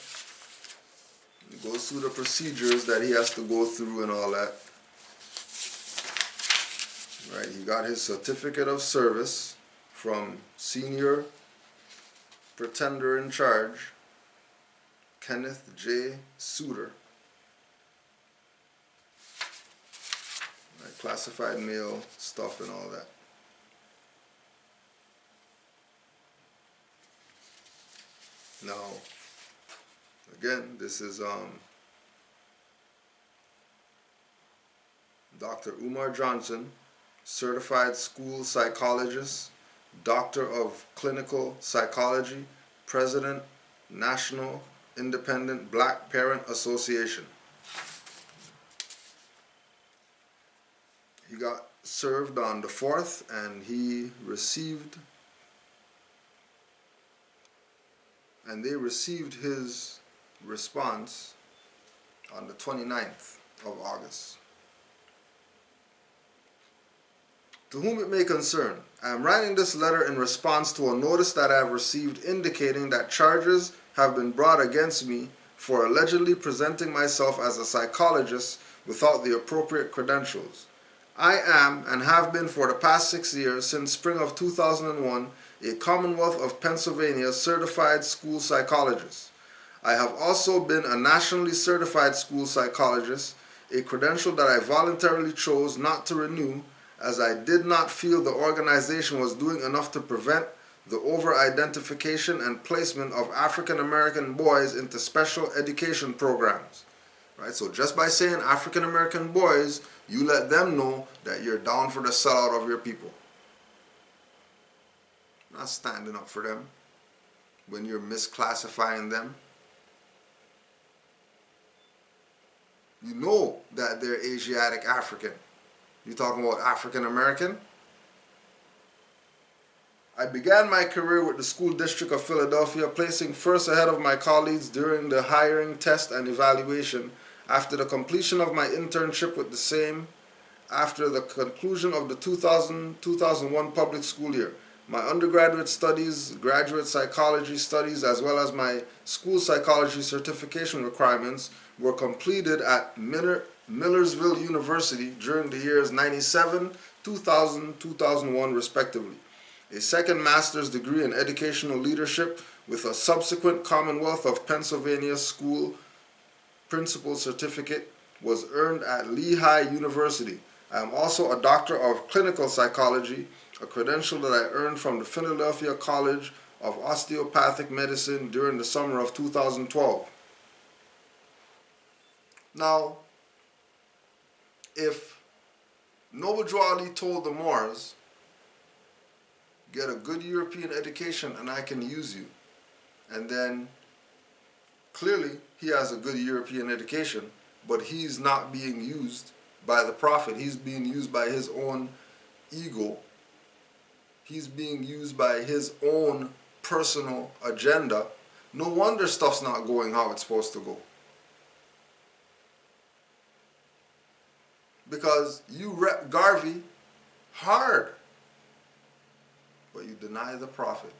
He goes through the procedures that he has to go through and all that. Right? He got his certificate of service from senior pretender in charge, Kenneth J. Suter. Right? Classified mail stuff and all that. Now, again, this is Dr. Umar Johnson, certified school psychologist, doctor of clinical psychology, president, National Independent Black Parent Association. He got served on the 4th and he received, and they received his response on the 29th of August. To whom it may concern, I am writing this letter in response to a notice that I have received indicating that charges have been brought against me for allegedly presenting myself as a psychologist without the appropriate credentials. I am, and have been for the past 6 years, since spring of 2001, a Commonwealth of Pennsylvania certified school psychologist. I have also been a nationally certified school psychologist, a credential that I voluntarily chose not to renew, as I did not feel the organization was doing enough to prevent the over-identification and placement of African American boys into special education programs. Right? So just by saying African American boys, you let them know that you're down for the sellout of your people. Not standing up for them when you're misclassifying them. you know that they're Asiatic African. You talking about African American? I began my career with the School District of Philadelphia, placing first ahead of my colleagues during the hiring, test, and evaluation. After the completion of my internship with the same, after the conclusion of the 2000-2001 public school year, my undergraduate studies, graduate psychology studies, as well as my school psychology certification requirements were completed at Millersville University during the years 97, 2000, 2001 respectively. A second master's degree in educational leadership with a subsequent Commonwealth of Pennsylvania School Principal Certificate was earned at Lehigh University. I am also a doctor of clinical psychology, a credential that I earned from the Philadelphia College of Osteopathic Medicine during the summer of 2012. Now, if Noble Drew Ali told the Moors, get a good European education and I can use you, and then clearly he has a good European education, but he's not being used by the Prophet. He's being used by his own ego. He's being used by his own personal agenda. No wonder stuff's not going how it's supposed to go. Because you rep Garvey hard, but you deny the Prophet,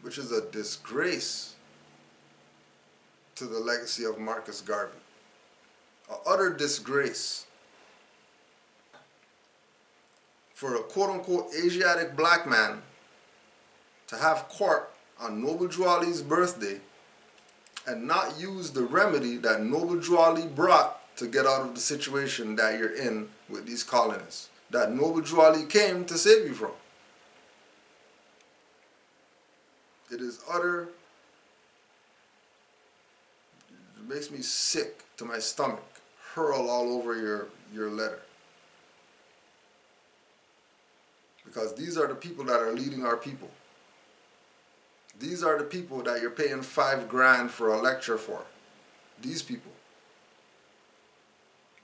which is a disgrace to the legacy of Marcus Garvey. An utter disgrace for a quote-unquote Asiatic black man to have court on Noble Drew Ali's birthday and not use the remedy that Noble Drew Ali brought to get out of the situation that you're in with these colonists, that Noble Drew Ali came to save you from. It is utter, it makes me sick to my stomach, hurl all over your letter. Because these are the people that are leading our people. These are the people that you're paying $5,000 for a lecture for. These people.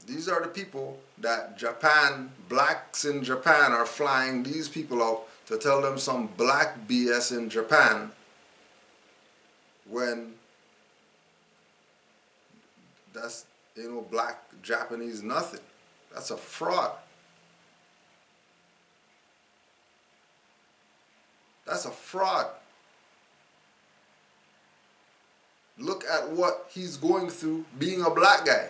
These are the people that Japan, blacks in Japan are flying these people out to tell them some black BS in Japan when that's, black Japanese nothing. That's a fraud. That's a fraud. Look at what he's going through being a black guy.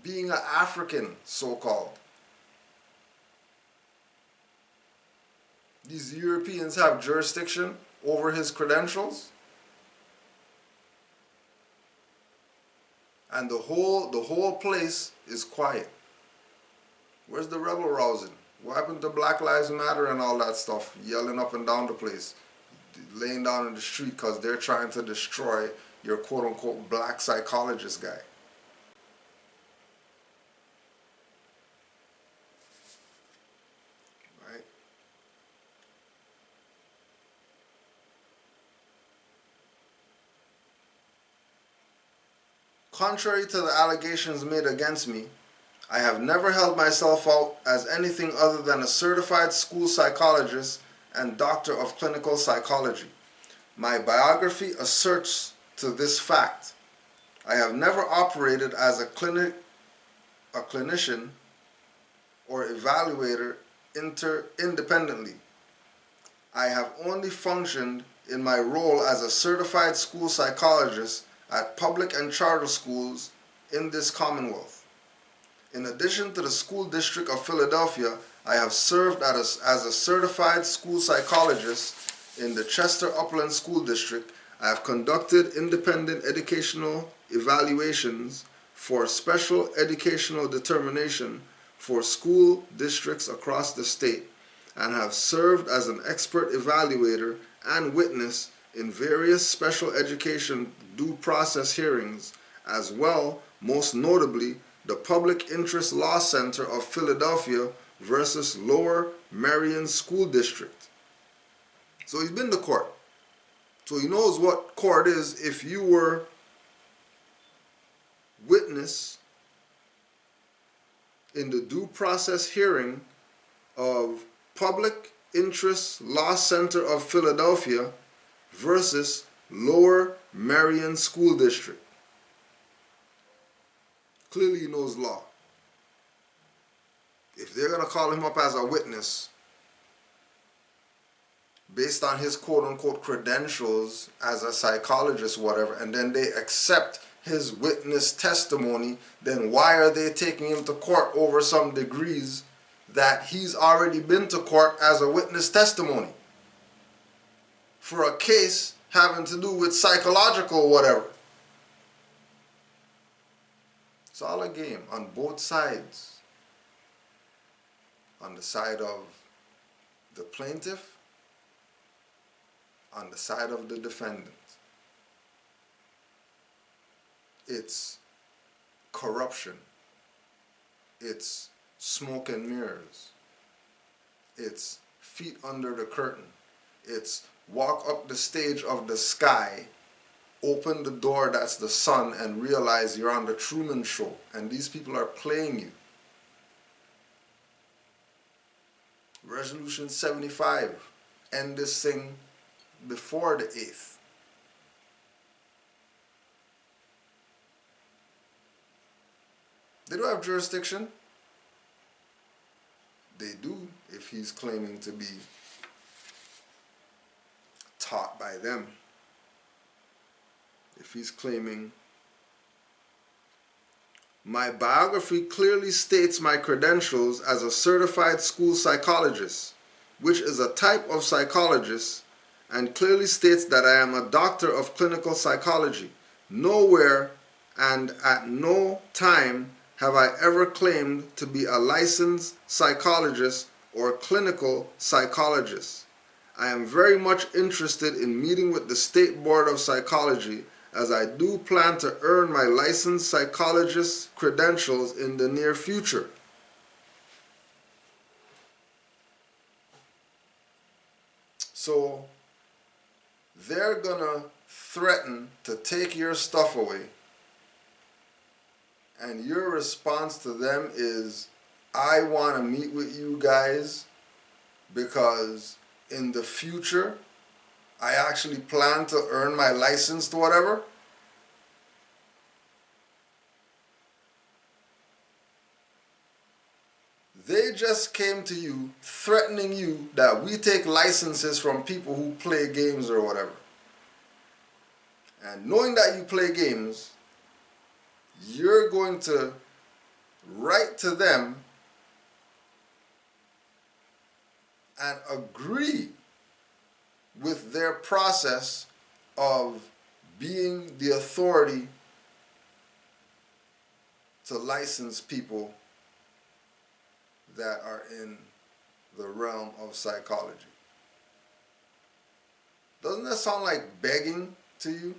Being an African, so-called. These Europeans have jurisdiction over his credentials. And the whole place is quiet. Where's the rebel rousing? What happened to Black Lives Matter and all that stuff? Yelling up and down the place. Laying down in the street because they're trying to destroy your quote-unquote black psychologist guy. Right? Contrary to the allegations made against me, I have never held myself out as anything other than a certified school psychologist and doctor of clinical psychology. My biography asserts to this fact. I have never operated as a clinician or evaluator independently. I have only functioned in my role as a certified school psychologist at public and charter schools in this Commonwealth. In addition to the School District of Philadelphia, I have served as a certified school psychologist in the Chester Upland School District. I have conducted independent educational evaluations for special educational determination for school districts across the state and have served as an expert evaluator and witness in various special education due process hearings, as well, most notably, the Public Interest Law Center of Philadelphia versus Lower Merion School District. So he's been to court. So he knows what court is if you were witness in the due process hearing of Public Interest Law Center of Philadelphia versus Lower Merion School District. Clearly he knows law. If they're going to call him up as a witness based on his quote-unquote credentials as a psychologist, whatever, and then they accept his witness testimony, then why are they taking him to court over some degrees that he's already been to court as a witness testimony for a case having to do with psychological whatever? It's all a game on both sides. On the side of the plaintiff, on the side of the defendant. It's corruption. It's smoke and mirrors. It's feet under the curtain. It's walk up the stage of the sky, open the door that's the sun, and realize you're on the Truman Show and these people are playing you. Resolution 75, end this thing before the 8th. They don't have jurisdiction. They do if he's claiming to be taught by them. If he's claiming, my biography clearly states my credentials as a certified school psychologist, which is a type of psychologist, and clearly states that I am a doctor of clinical psychology. Nowhere and at no time have I ever claimed to be a licensed psychologist or clinical psychologist. I am very much interested in meeting with the State Board of Psychology, as I do plan to earn my licensed psychologist credentials in the near future. So they're gonna threaten to take your stuff away, and your response to them is, I want to meet with you guys because in the future I actually plan to earn my license to whatever. They just came to you threatening you that we take licenses from people who play games or whatever. And knowing that you play games, you're going to write to them and agree with their process of being the authority to license people that are in the realm of psychology. Doesn't that sound like begging to you?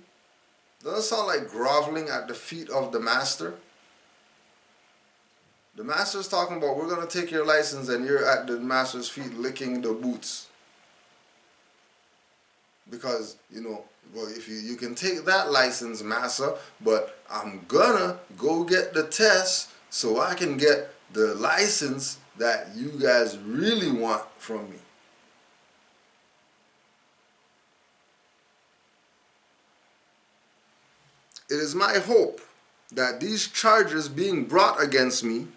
Doesn't it sound like groveling at the feet of the master? The master's talking about, we're going to take your license, and you're at the master's feet licking the boots. Because, you know, well, if you can take that license, master, but I'm gonna go get the test so I can get the license that you guys really want from me. It is my hope that these charges being brought against me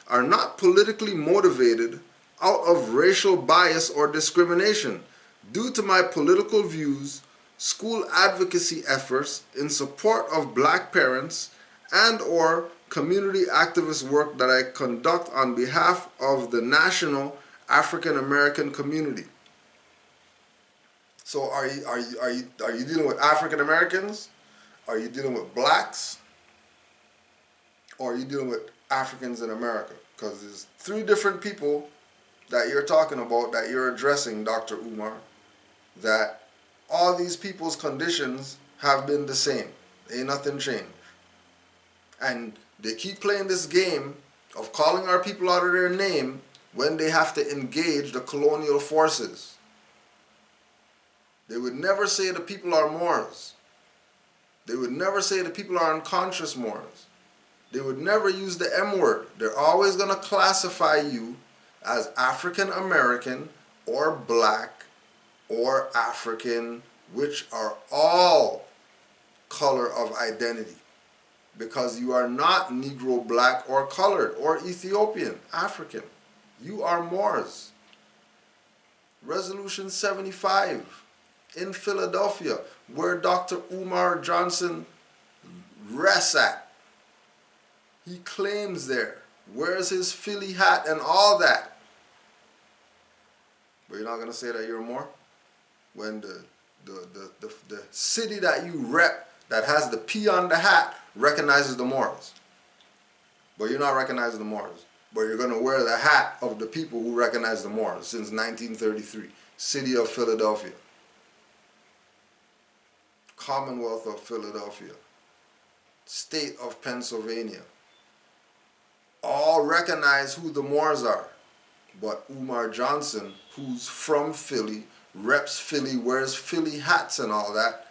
are not politically motivated out of racial bias or discrimination due to my political views, school advocacy efforts in support of black parents, and or community activist work that I conduct on behalf of the national African American community. So are you dealing with African Americans? Are you dealing with blacks? Or are you dealing with Africans in America? Because there's three different people that you're talking about, that you're addressing, Dr. Umar, that all these people's conditions have been the same. Ain't nothing changed. And they keep playing this game of calling our people out of their name when they have to engage the colonial forces. They would never say the people are Moors. They would never say the people are unconscious Moors. They would never use the M word. They're always going to classify you as African American or black or African, which are all color of identity, because you are not Negro, black, or colored, or Ethiopian, African. You are Moors. Resolution 75 in Philadelphia, where Dr. Umar Johnson rests at. He claims there, wears his Philly hat and all that. But you're not going to say that you're Moor? When the city that you rep that has the P on the hat recognizes the Moors. But you're not recognizing the Moors. But you're going to wear the hat of the people who recognize the Moors since 1933. City of Philadelphia. Commonwealth of Philadelphia. State of Pennsylvania. All recognize who the Moors are. But Umar Johnson, who's from Philly, reps Philly, wears Philly hats and all that,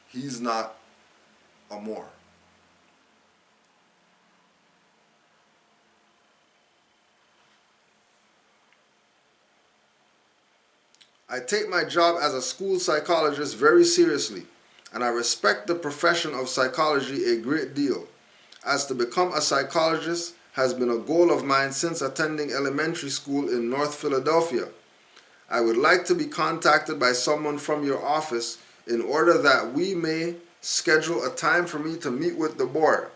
he's not a Moor. I take my job as a school psychologist very seriously, and I respect the profession of psychology a great deal. As to become a psychologist has been a goal of mine since attending elementary school in North Philadelphia. I would like to be contacted by someone from your office in order that we may schedule a time for me to meet with the board.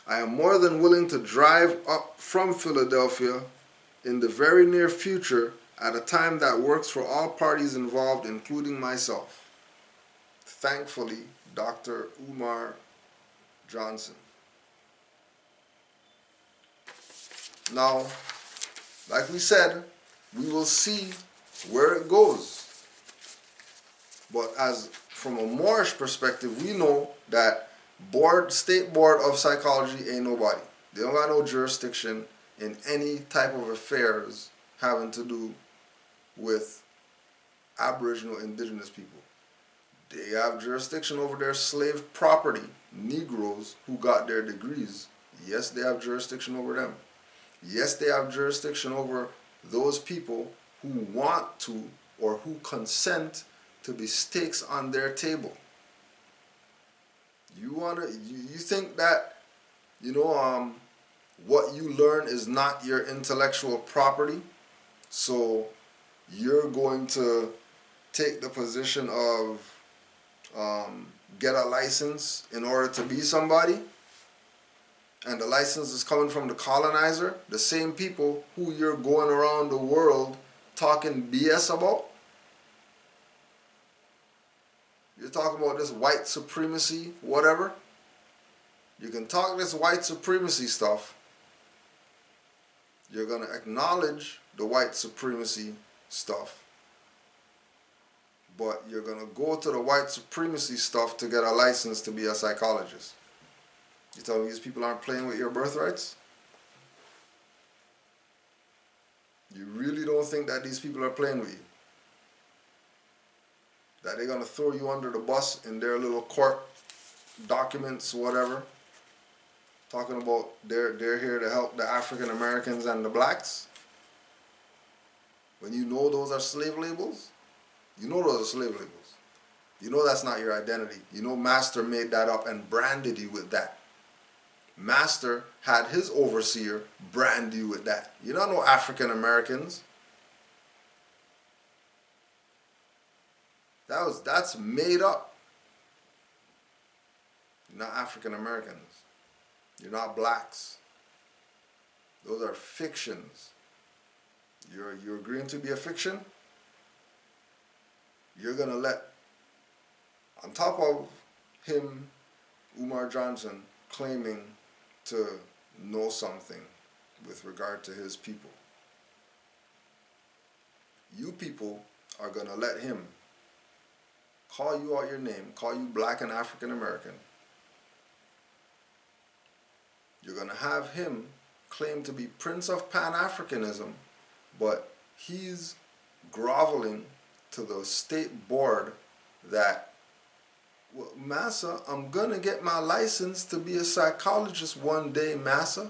I am more than willing to drive up from Philadelphia in the very near future at a time that works for all parties involved, including myself. Thankfully, Dr. Umar Johnson. Now, like we said, we will see where it goes. But as from a Moorish perspective, we know that State Board of Psychology ain't nobody. They don't got no jurisdiction in any type of affairs having to do with Aboriginal indigenous people. They have jurisdiction over their slave property, Negroes who got their degrees. Yes, they have jurisdiction over them. Yes, they have jurisdiction over those people who want to or who consent to be stakes on their table. You think that, what you learn is not your intellectual property, so you're going to take the position of get a license in order to be somebody, and the license is coming from the colonizer, the same people who you're going around the world talking BS about. You're talking about this white supremacy, whatever. You can talk this white supremacy stuff. You're going to acknowledge the white supremacy stuff. But you're going to go to the white supremacy stuff to get a license to be a psychologist. You tell me these people aren't playing with your birthrights? You really don't think that these people are playing with you? That they're going to throw you under the bus in their little court documents, whatever, talking about they're here to help the African Americans and the blacks? When you know those are slave labels? You know those are slave labels. You know that's not your identity. You know Master made that up and branded you with that. Master had his overseer brand you with that. You don't know African Americans. That's made up. You're not African Americans. You're not blacks. Those are fictions. You're agreeing to be a fiction? You're gonna let, on top of him, Umar Johnson, claiming to know something with regard to his people, you people are gonna let him call you out your name, call you black and African American. You're gonna have him claim to be Prince of Pan-Africanism, but he's groveling to the state board that Well, Massa, I'm gonna get my license to be a psychologist one day, Massa.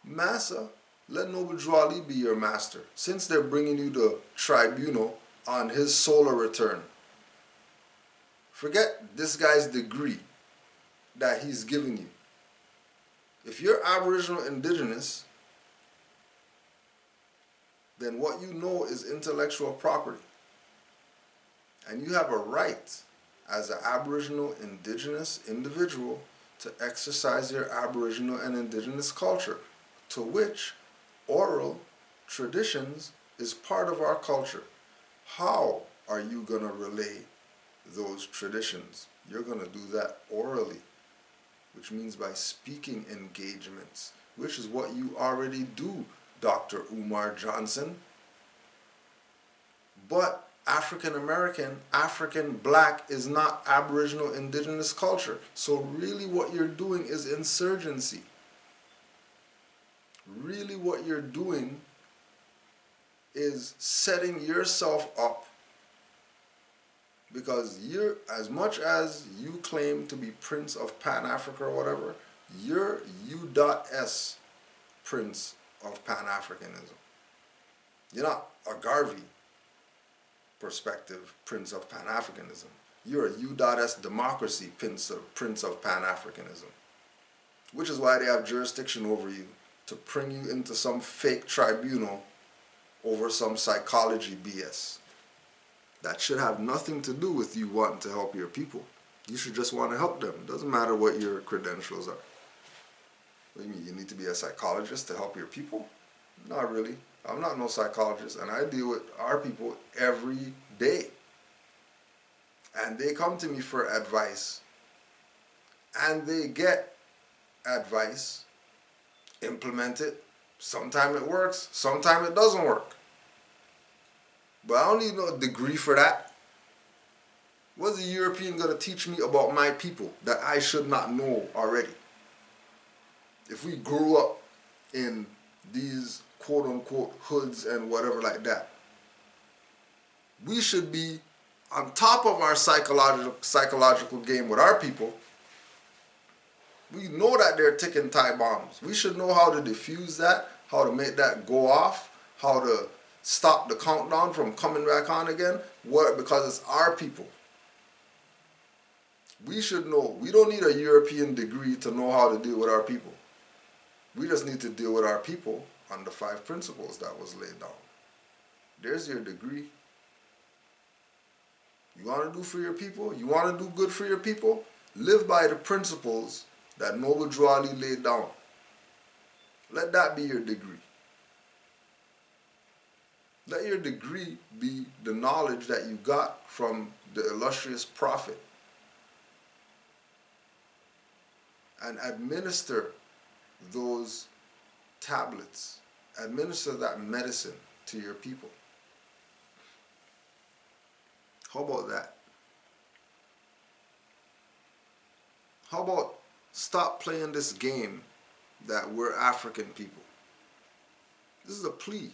Massa, let Noble Drew Ali be your master, since they're bringing you the tribunal on his solar return. Forget this guy's degree that he's giving you. If you're Aboriginal Indigenous, then what you know is intellectual property. And you have a right as an Aboriginal Indigenous individual to exercise your Aboriginal and Indigenous culture, to which oral traditions is part of our culture. How are you going to relay those traditions? You're going to do that orally, which means by speaking engagements, which is what you already do, Dr. Umar Johnson. But African American, African black is not Aboriginal Indigenous culture. So really what you're doing is insurgency. Really what you're doing is setting yourself up, because you're, as much as you claim to be Prince of Pan-Africa or whatever, you're U.S. Prince of Pan-Africanism. You're not a Garvey perspective Prince of Pan-Africanism. You're a U.S. democracy Prince of Pan-Africanism. Which is why they have jurisdiction over you, to bring you into some fake tribunal over some psychology BS. That should have nothing to do with you wanting to help your people. You should just want to help them. It doesn't matter what your credentials are. What do you mean, you need to be a psychologist to help your people? Not really. I'm not no psychologist, and I deal with our people every day. And they come to me for advice, and they get advice, implement it. Sometimes it works, sometimes it doesn't work. But I don't need no degree for that. What's a European going to teach me about my people that I should not know already? If we grew up in these quote-unquote hoods and whatever like that, we should be on top of our psychological game with our people. We know that they're ticking time bombs. We should know how to defuse that, how to make that go off, how to stop the countdown from coming back on again. What? Because it's our people. We should know. We don't need a European degree to know how to deal with our people. We just need to deal with our people on the 5 principles that was laid down. There's your degree. You want to do for your people? You want to do good for your people? Live by the principles that Noble Drew Ali laid down. Let that be your degree. Let your degree be the knowledge that you got from the illustrious prophet. And administer those tablets, administer that medicine to your people. How about that? How about stop playing this game that we're African people? This is a plea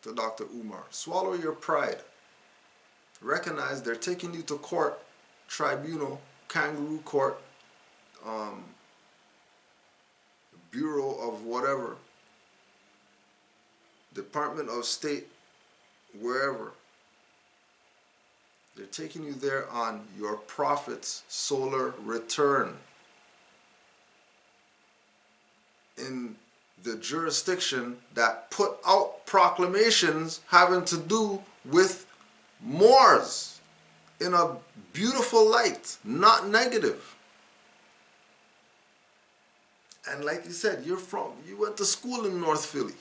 to Dr. Umar. Swallow your pride. Recognize they're taking you to court, tribunal, kangaroo court, Bureau of whatever, Department of State, wherever. They're taking you there on your prophet's solar return in the jurisdiction that put out proclamations having to do with Moors in a beautiful light, not negative. And like you said, you went to school in North Philly.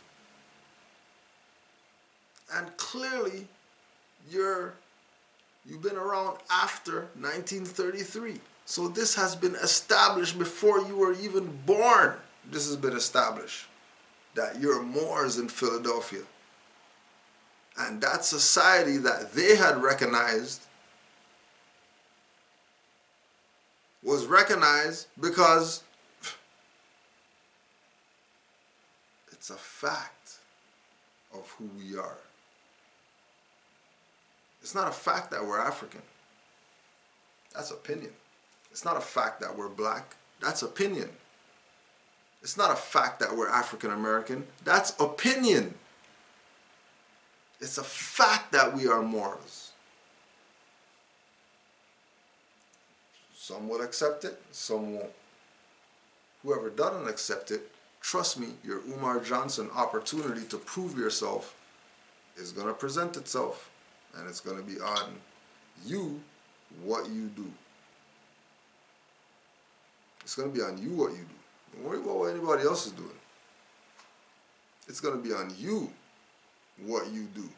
And clearly, you've been around after 1933. So this has been established before you were even born. This has been established, that you're Moors in Philadelphia. And that society that they had recognized was recognized because it's a fact of who we are. It's not a fact that we're African. That's opinion. It's not a fact that we're black. That's opinion. It's not a fact that we're African American. That's opinion. It's a fact that we are Moors. Some will accept it, some won't. Whoever doesn't accept it, trust me, your Umar Johnson opportunity to prove yourself is going to present itself, and it's going to be on you what you do. It's going to be on you what you do. Don't worry about what anybody else is doing. It's going to be on you what you do.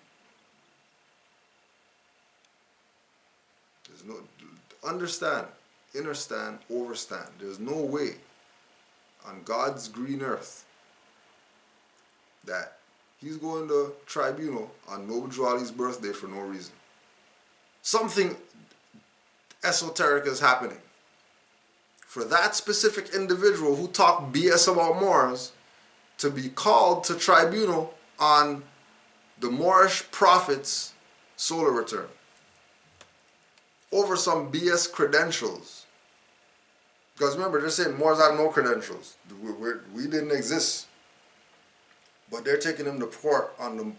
There's no, understand, understand, overstand. There's no way on God's green earth that he's going to tribunal on Noble Jawali's birthday for no reason. Something esoteric is happening. For that specific individual who talked BS about Moors to be called to tribunal on the Moorish prophet's solar return over some BS credentials. Because remember, they're saying Moors have no credentials. We didn't exist. But they're taking him to court on the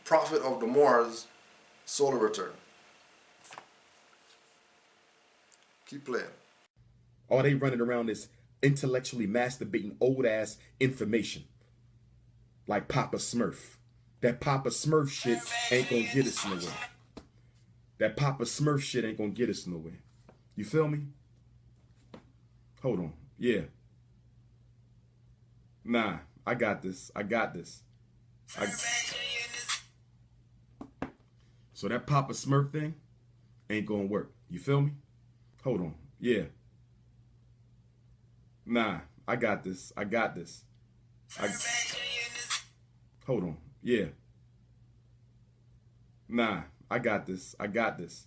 prophet of the Moors' solar return. Keep playing. Or they running around this intellectually masturbating old ass information. Like Papa Smurf. That Papa Smurf shit ain't gonna get us nowhere. That Papa Smurf shit ain't gonna get us nowhere. You feel me? Hold on. Yeah. Nah, I got this. I got this. So that Papa Smurf thing ain't gonna work. You feel me? Hold on. Yeah. Nah, I got this. I got this. Hold on. Yeah. Nah, I got this. I got this.